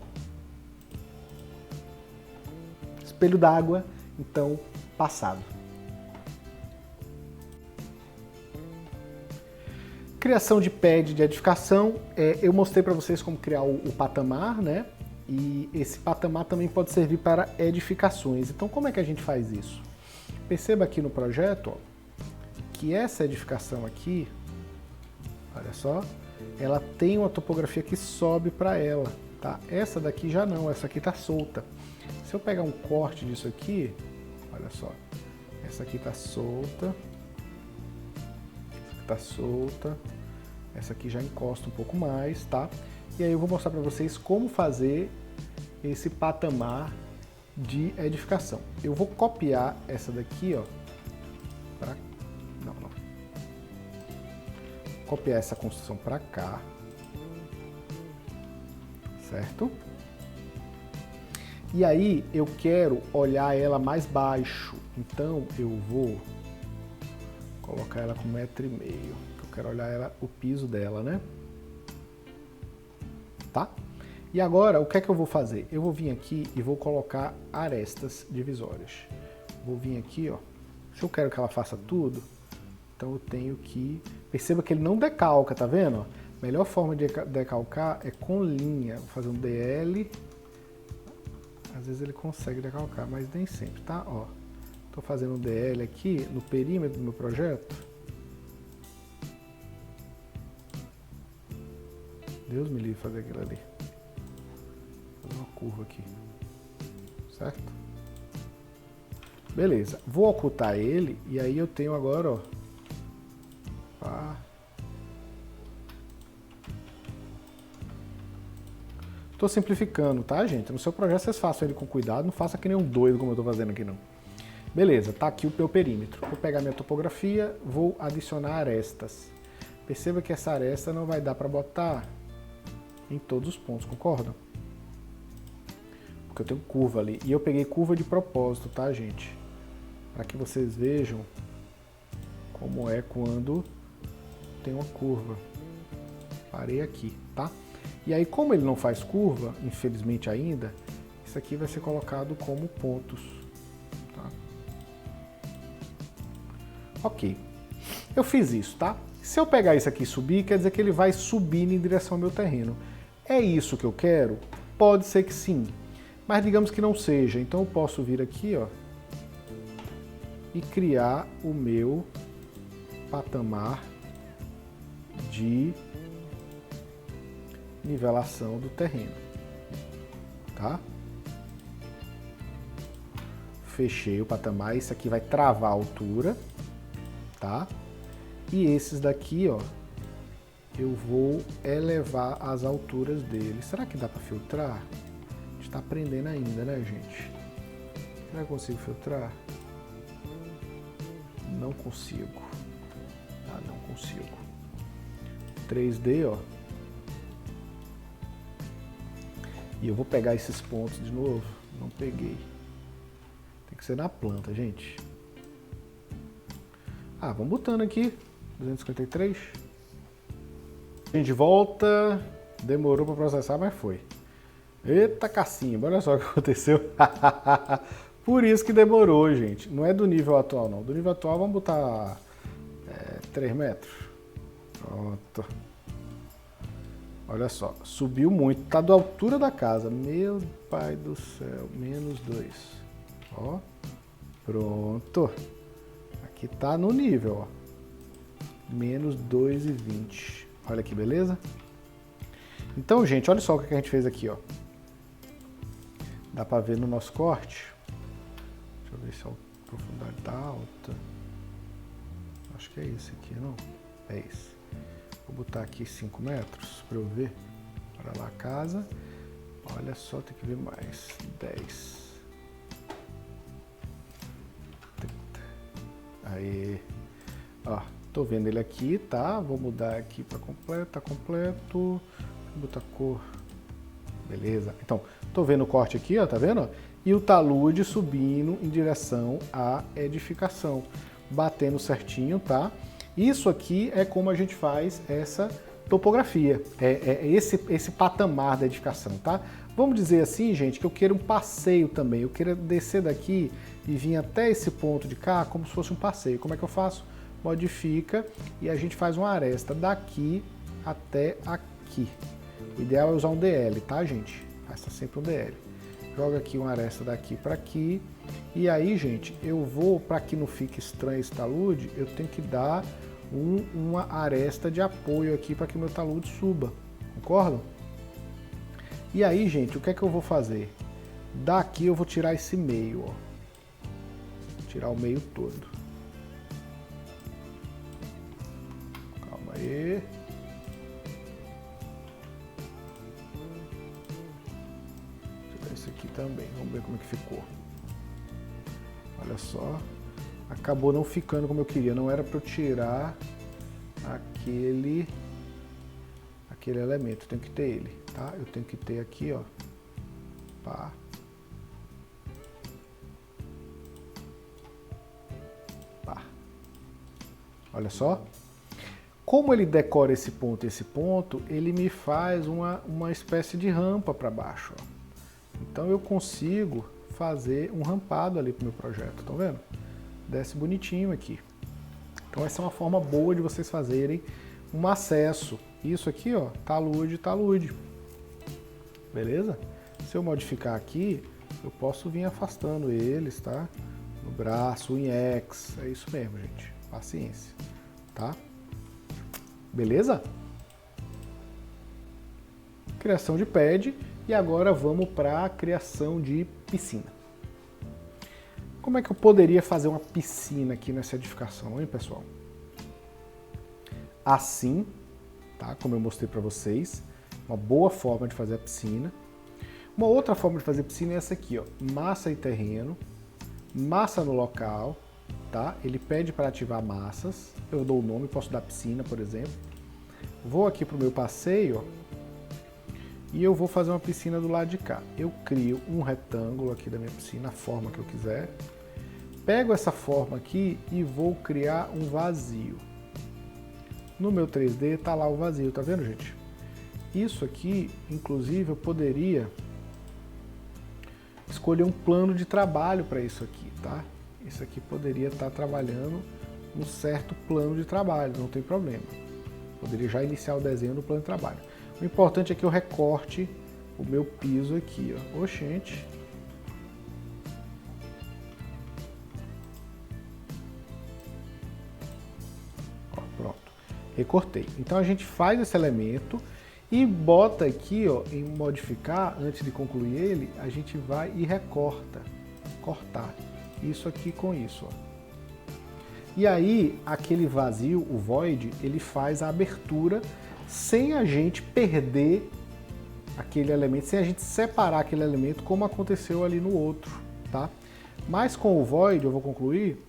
Speaker 1: Espelho d'água, então, passado. Criação de pad de edificação, eu mostrei para vocês como criar o patamar, né? E esse patamar também pode servir para edificações. Então, como é que a gente faz isso? Perceba aqui no projeto, ó, que essa edificação aqui, olha só, ela tem uma topografia que sobe para ela, tá? Essa daqui já não, essa aqui está solta. Se eu pegar um corte disso aqui, olha só, essa aqui está solta, essa aqui está solta, essa aqui já encosta um pouco mais, tá? E aí eu vou mostrar para vocês como fazer esse patamar de edificação. Eu vou copiar essa daqui, ó, pra... não. Copiar essa construção para cá, certo? E aí eu quero olhar ela mais baixo. Então eu vou colocar ela com 1,5 m, que eu quero olhar ela, o piso dela, né? Tá? E agora, o que é que eu vou fazer? Eu vou vir aqui e vou colocar arestas divisórias. Vou vir aqui, ó. Se eu quero que ela faça tudo, então eu tenho que... Perceba que ele não decalca, tá vendo? A melhor forma de decalcar é com linha. Vou fazer um DL. Às vezes ele consegue decalcar, mas nem sempre, tá? Ó, tô fazendo um DL aqui no perímetro do meu projeto. Deus me livre fazer aquilo ali. Vou fazer uma curva aqui. Certo? Beleza. Vou ocultar ele e aí eu tenho agora, ó. Pá. Tô simplificando, tá, gente? No seu projeto vocês façam ele com cuidado, não faça que nem um doido como eu tô fazendo aqui, não. Beleza, tá aqui o meu perímetro. Vou pegar minha topografia, vou adicionar arestas. Perceba que essa aresta não vai dar para botar em todos os pontos, concordam? Porque eu tenho curva ali. E eu peguei curva de propósito, tá, gente? Para que vocês vejam como é quando tem uma curva. Parei aqui, tá? E aí, como ele não faz curva, infelizmente ainda, isso aqui vai ser colocado como pontos. Tá? Ok. Eu fiz isso, tá? Se eu pegar isso aqui e subir, quer dizer que ele vai subir em direção ao meu terreno. É isso que eu quero? Pode ser que sim. Mas digamos que não seja. Então eu posso vir aqui, ó, e criar o meu patamar de nivelação do terreno, tá? Fechei o patamar, isso aqui vai travar a altura, tá? E esses daqui, ó, eu vou elevar as alturas deles. Será que dá para filtrar? A gente tá aprendendo ainda, né, gente? Será que eu consigo filtrar? Não consigo. Ah, não consigo. 3D, ó. E eu vou pegar esses pontos de novo. Não peguei. Tem que ser na planta, gente. Ah, vamos botando aqui. 253. A gente volta. Demorou para processar, mas foi. Eita cacimba, olha só o que aconteceu. Por isso que demorou, gente. Não é do nível atual, não. Do nível atual, vamos botar 3 metros. Pronto. Olha só, subiu muito, tá da altura da casa. Meu pai do céu, -2. Ó, pronto. Aqui tá no nível, ó. -2,20. Olha que beleza. Então, gente, olha só o que a gente fez aqui, ó. Dá pra ver no nosso corte. Deixa eu ver se a profundidade tá alta. Acho que é esse aqui, não? É esse. Vou botar aqui 5 metros para eu ver. Olha lá a casa. Olha só, tem que ver mais. 10. Aí. Ó, tô vendo ele aqui, tá? Vou mudar aqui para completo. Tá completo. Vou botar cor. Beleza. Então, tô vendo o corte aqui, ó, tá vendo? E o talude subindo em direção à edificação. Batendo certinho, tá? Isso aqui é como a gente faz essa topografia, esse patamar da edificação, tá? Vamos dizer assim, gente, que eu quero um passeio também, eu quero descer daqui e vir até esse ponto de cá como se fosse um passeio. Como é que eu faço? Modifica e a gente faz uma aresta daqui até aqui. O ideal é usar um DL, tá, gente? Faça sempre um DL. Joga aqui uma aresta daqui para aqui. E aí, gente, eu vou, para que não fique estranho esse talude, eu tenho que dar uma aresta de apoio aqui para que o meu talude suba. Concordam? E aí, gente, o que é que eu vou fazer? Daqui eu vou tirar esse meio, ó. Tirar o meio todo. Calma aí. Esse aqui também, vamos ver como é que ficou. Olha só, acabou não ficando como eu queria, não era para eu tirar aquele elemento, eu tenho que ter ele, tá? Eu tenho que ter aqui, ó, pá. rampar. Olha só. Como ele decora esse ponto e esse ponto, ele me faz uma espécie de rampa para baixo. Ó. Então eu consigo fazer um rampado ali para o meu projeto, estão vendo? Desce bonitinho aqui. Então essa é uma forma boa de vocês fazerem um acesso. Isso aqui, ó, talude, talude. Beleza? Se eu modificar aqui, eu posso vir afastando eles, tá? No braço, em X. É isso mesmo, gente. Paciência, tá? Beleza? Criação de pad. E agora vamos para a criação de piscina. Como é que eu poderia fazer uma piscina aqui nessa edificação, hein, pessoal? Assim, tá? Como eu mostrei para vocês, uma boa forma de fazer a piscina. Uma outra forma de fazer piscina é essa aqui, ó, massa e terreno, massa no local, tá? Ele pede para ativar massas, eu dou o nome, posso dar piscina, por exemplo. Vou aqui para o meu passeio, ó, e eu vou fazer uma piscina do lado de cá. Eu crio um retângulo aqui da minha piscina, a forma que eu quiser. Pego essa forma aqui e vou criar um vazio. No meu 3D tá lá o vazio, tá vendo, gente? Isso aqui, inclusive, eu poderia escolher um plano de trabalho para isso aqui, tá? Isso aqui poderia estar trabalhando um certo plano de trabalho, não tem problema. Poderia já iniciar o desenho do plano de trabalho. O importante é que eu recorte o meu piso aqui, ó. Oxente. Ó, pronto. Recortei. Então a gente faz esse elemento e bota aqui, ó, em modificar, antes de concluir ele, a gente vai e recorta. Cortar. Isso aqui com isso, ó. E aí, aquele vazio, o void, ele faz a abertura sem a gente perder aquele elemento, sem a gente separar aquele elemento como aconteceu ali no outro, tá? Mas com o void, eu vou concluir,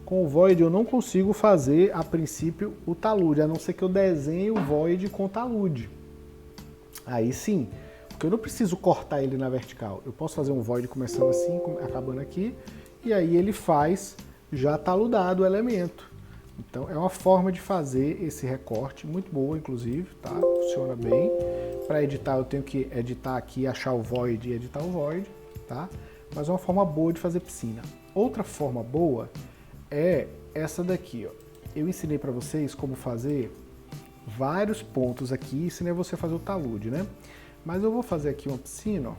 Speaker 1: com o void eu não consigo fazer, a princípio, o talude, a não ser que eu desenhe o void com talude. Aí sim, porque eu não preciso cortar ele na vertical, eu posso fazer um void começando assim, acabando aqui, e aí ele faz já taludado o elemento. Então é uma forma de fazer esse recorte, muito boa inclusive, tá? Funciona bem. Para editar eu tenho que editar aqui, achar o void e editar o void, tá? Mas é uma forma boa de fazer piscina. Outra forma boa é essa daqui, ó. Eu ensinei para vocês como fazer vários pontos aqui, ensinei você a fazer o talude, né? Mas eu vou fazer aqui uma piscina, ó.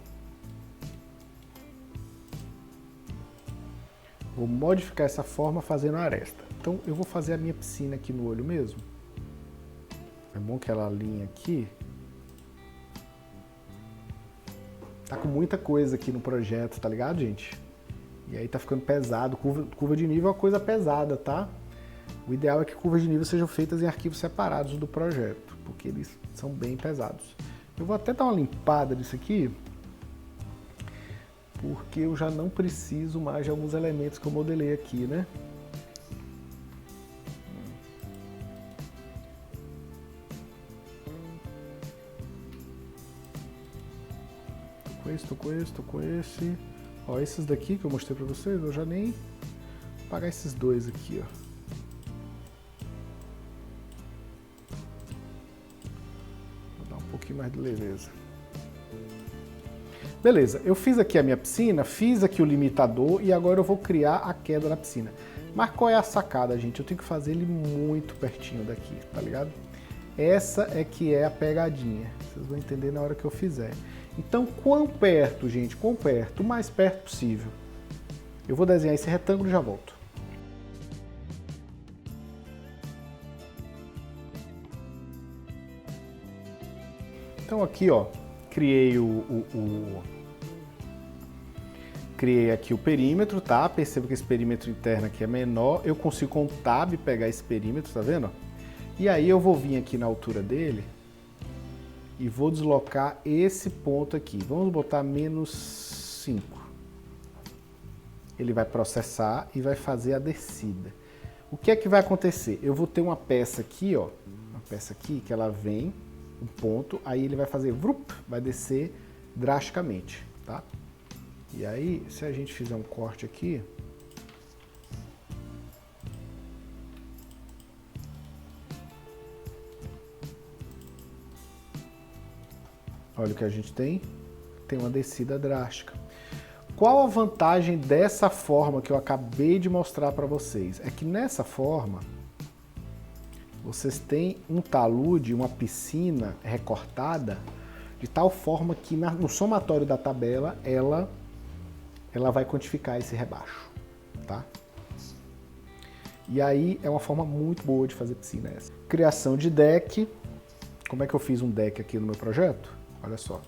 Speaker 1: Vou modificar essa forma fazendo a aresta. Então eu vou fazer a minha piscina aqui no olho mesmo. É bom que ela alinha aqui. Tá com muita coisa aqui no projeto, tá ligado, gente? E aí tá ficando pesado. Curva de nível é uma coisa pesada, tá? O ideal é que curvas de nível sejam feitas em arquivos separados do projeto, porque eles são bem pesados. Eu vou até dar uma limpada disso aqui, porque eu já não preciso mais de alguns elementos que eu modelei aqui, né? Tô com esse. Ó, esses daqui que eu mostrei pra vocês, eu já nem vou apagar esses dois aqui, ó. Vou dar um pouquinho mais de leveza. Beleza, eu fiz aqui a minha piscina, fiz aqui o limitador e agora eu vou criar a queda na piscina. Mas qual é a sacada, gente? Eu tenho que fazer ele muito pertinho daqui, tá ligado? Essa é que é a pegadinha. Vocês vão entender na hora que eu fizer. Então, quão perto, gente? Quão perto? O mais perto possível. Eu vou desenhar esse retângulo e já volto. Então aqui, ó, criei criei aqui o perímetro, tá? Perceba que esse perímetro interno aqui é menor. Eu consigo com o Tab pegar esse perímetro, tá vendo? E aí eu vou vir aqui na altura dele e vou deslocar esse ponto aqui. Vamos botar -5. Ele vai processar e vai fazer a descida. O que é que vai acontecer? Eu vou ter uma peça aqui, ó, uma peça aqui que ela vem, um ponto, aí ele vai fazer, vai descer drasticamente, tá? E aí, se a gente fizer um corte aqui, Olha o que a gente tem. Tem uma descida drástica. Qual a vantagem dessa forma que eu acabei de mostrar para vocês? É que nessa forma, vocês têm um talude, uma piscina recortada, de tal forma que no somatório da tabela, ela vai quantificar esse rebaixo, tá? E aí é uma forma muito boa de fazer piscina essa. Criação de deck. Como é que eu fiz um deck aqui no meu projeto? Olha só.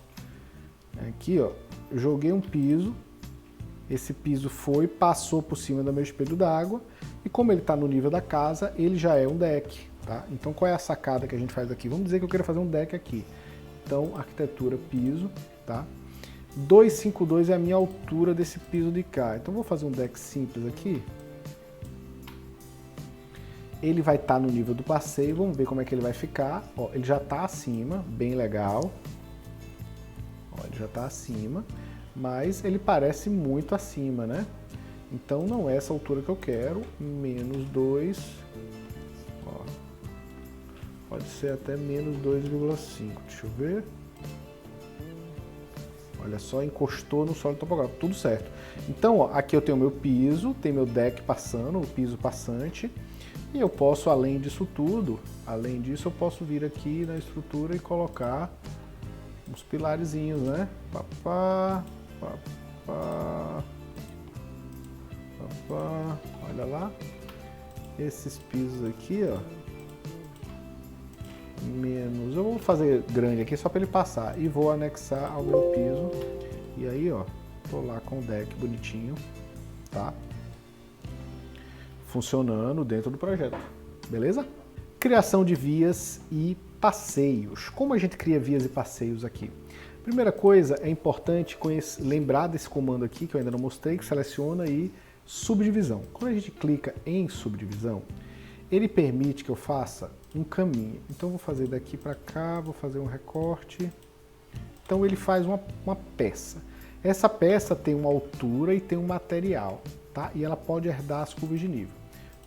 Speaker 1: Aqui, ó, eu joguei um piso. Esse piso passou por cima do meu espelho d'água. E como ele está no nível da casa, ele já é um deck, tá? Então qual é a sacada que a gente faz aqui? Vamos dizer que eu quero fazer um deck aqui. Então, arquitetura piso, tá? 252 é a minha altura desse piso de cá. Então vou fazer um deck simples aqui. Ele vai estar no nível do passeio, vamos ver como é que ele vai ficar. Ó, ele já está acima, bem legal. Ó, ele já está acima, mas ele parece muito acima, né? Então não é essa altura que eu quero, menos 2. Ó, pode ser até menos 2,5, deixa eu ver. Olha só, encostou no solo topográfico, tudo certo. Então, ó, aqui eu tenho meu piso, tem meu deck passando, o piso passante. E eu posso, além disso tudo, além disso, eu posso vir aqui na estrutura e colocar uns pilarezinhos, né? Papá, papá, papá. Olha lá. Esses pisos aqui, ó. Menos. Eu vou fazer grande aqui só para ele passar. E vou anexar ao meu piso. E aí, ó, tô lá com o deck bonitinho, tá? Funcionando dentro do projeto, beleza? Criação de vias e passeios. Como a gente cria vias e passeios aqui? Primeira coisa, é importante lembrar desse comando aqui, que eu ainda não mostrei, que seleciona aí subdivisão. Quando a gente clica em subdivisão, ele permite que eu faça um caminho. Então, eu vou fazer daqui para cá, vou fazer um recorte. Então, ele faz uma peça. Essa peça tem uma altura e tem um material, tá? E ela pode herdar as curvas de nível.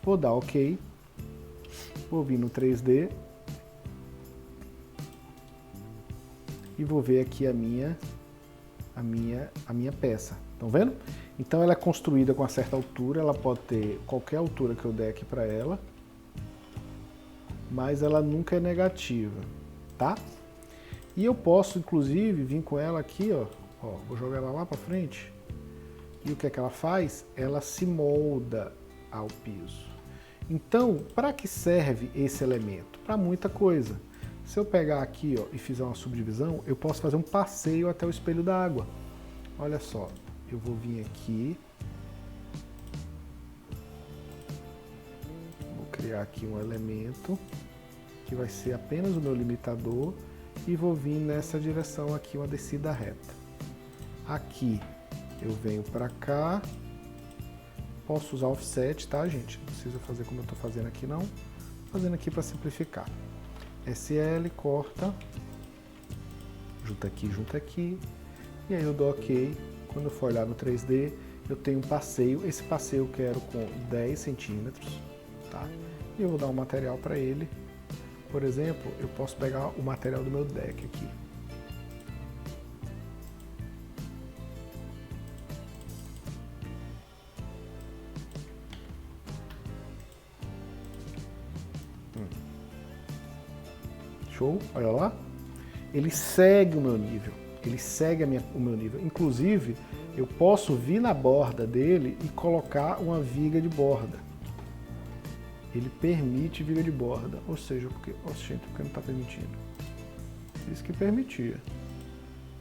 Speaker 1: Vou dar OK. Vou vir no 3D. E vou ver aqui a minha peça. Estão vendo? Então ela é construída com uma certa altura, ela pode ter qualquer altura que eu der aqui para ela, mas ela nunca é negativa, tá? E eu posso, inclusive, vir com ela aqui, ó, vou jogar ela lá para frente. E o que é que ela faz? Ela se molda ao piso. Então, para que serve esse elemento? Para muita coisa. Se eu pegar aqui, ó, e fizer uma subdivisão, eu posso fazer um passeio até o espelho d'água. Olha só, eu vou vir aqui, vou criar aqui um elemento que vai ser apenas o meu limitador e vou vir nessa direção aqui, uma descida reta. Aqui eu venho para cá, posso usar offset, tá, gente? Não precisa fazer como eu estou fazendo aqui, não. Fazendo aqui para simplificar. SL, corta, junta aqui, e aí eu dou OK. Quando eu for olhar no 3D, eu tenho um passeio. Esse passeio eu quero com 10 centímetros, tá? E eu vou dar um material para ele. Por exemplo, eu posso pegar o material do meu deck aqui. Show, olha lá. Ele segue o meu nível. Ele segue o meu nível. Inclusive, eu posso vir na borda dele e colocar uma viga de borda. Ele permite viga de borda. Ou seja, porque não está permitindo. Isso que permitia.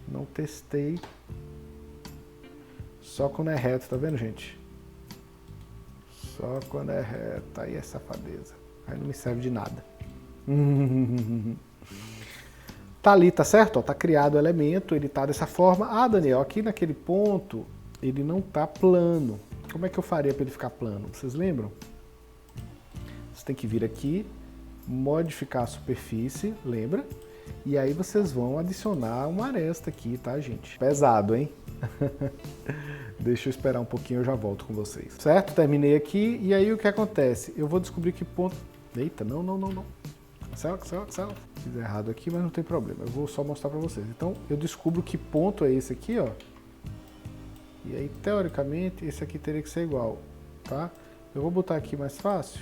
Speaker 1: Não testei. Só quando é reto, tá vendo, gente? Só quando é reto. Aí é safadeza. Aí não me serve de nada. Tá ali, tá certo? Ó, tá criado o elemento, ele tá dessa forma. Ah, Daniel, aqui naquele ponto, ele não tá plano. Como é que eu faria para ele ficar plano? Vocês lembram? Você tem que vir aqui, modificar a superfície, lembra? E aí vocês vão adicionar uma aresta aqui, tá, gente? Pesado, hein? Deixa eu esperar um pouquinho, eu já volto com vocês. Certo? Terminei aqui, e aí o que acontece? Eu vou descobrir que ponto... Eita, não. Cancela. Fiz errado aqui, mas não tem problema. Eu vou só mostrar para vocês. Então, eu descubro que ponto é esse aqui, ó. E aí, teoricamente, esse aqui teria que ser igual, tá? Eu vou botar aqui mais fácil.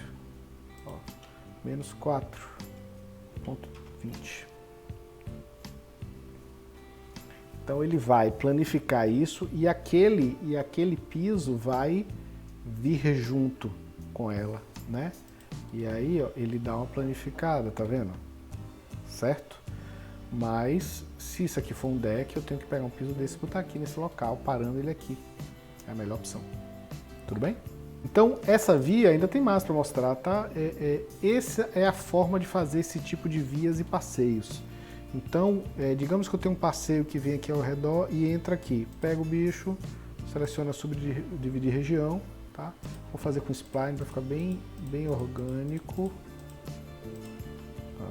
Speaker 1: Ó, menos 4,20. Então, ele vai planificar isso e aquele piso vai vir junto com ela, né? E aí, ó, ele dá uma planificada, tá vendo? Certo? Mas, se isso aqui for um deck, eu tenho que pegar um piso desse e botar aqui nesse local, parando ele aqui. É a melhor opção. Tudo bem? Então, essa via ainda tem mais para mostrar, tá? Essa é a forma de fazer esse tipo de vias e passeios. Então, digamos que eu tenho um passeio que vem aqui ao redor e entra aqui. Pega o bicho, seleciona subdividir região, tá? Vou fazer com spline para ficar bem orgânico. Tá?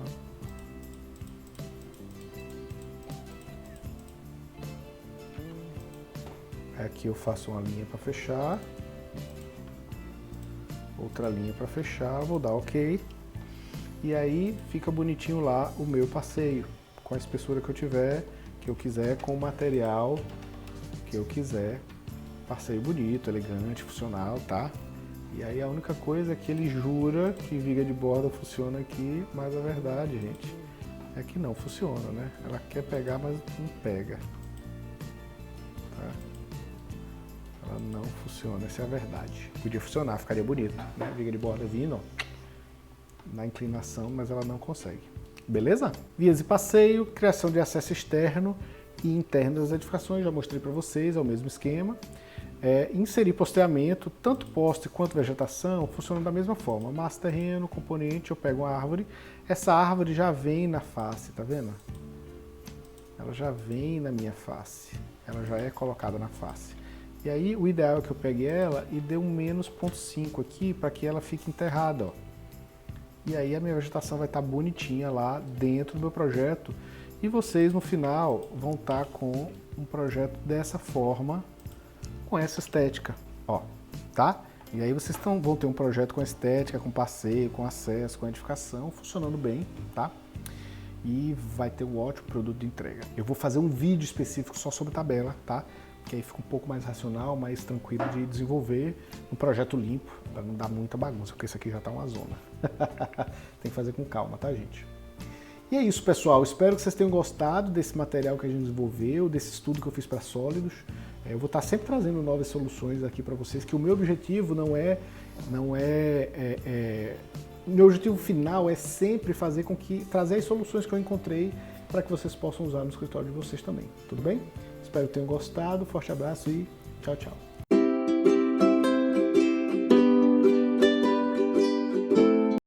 Speaker 1: Aqui eu faço uma linha para fechar, outra linha para fechar, vou dar OK. E aí fica bonitinho lá o meu passeio, com a espessura que eu quiser, com o material que eu quiser. Passeio bonito, elegante, funcional, tá? E aí a única coisa é que ele jura que viga de borda funciona aqui, mas a verdade, gente, é que não funciona, né? Ela quer pegar, mas não pega. Tá? Ela não funciona, essa é a verdade. Podia funcionar, ficaria bonito, né? Viga de borda vindo, ó, na inclinação, mas ela não consegue. Beleza? Vias de passeio, criação de acesso externo e interno das edificações, já mostrei para vocês, é o mesmo esquema. Inserir posteamento, tanto poste quanto vegetação, funciona da mesma forma. Massa terreno, componente, eu pego uma árvore, essa árvore já vem na face, tá vendo? Ela já vem na minha face, ela já é colocada na face. E aí o ideal é que eu pegue ela e dê um menos 0,5 aqui para que ela fique enterrada, ó. E aí a minha vegetação vai estar bonitinha lá dentro do meu projeto e vocês no final vão estar com um projeto dessa forma, com essa estética, ó, tá? E aí vocês vão ter um projeto com estética, com passeio, com acesso, com edificação, funcionando bem, tá? E vai ter um ótimo produto de entrega. Eu vou fazer um vídeo específico só sobre tabela, tá? Que aí fica um pouco mais racional, mais tranquilo de desenvolver um projeto limpo, para não dar muita bagunça, porque isso aqui já tá uma zona. Tem que fazer com calma, tá, gente? E é isso, pessoal. Espero que vocês tenham gostado desse material que a gente desenvolveu, desse estudo que eu fiz para sólidos. Eu vou estar sempre trazendo novas soluções aqui para vocês, que o meu objetivo meu objetivo final é sempre fazer com que trazer as soluções que eu encontrei para que vocês possam usar no escritório de vocês também. Tudo bem? Espero que tenham gostado. Forte abraço e tchau, tchau.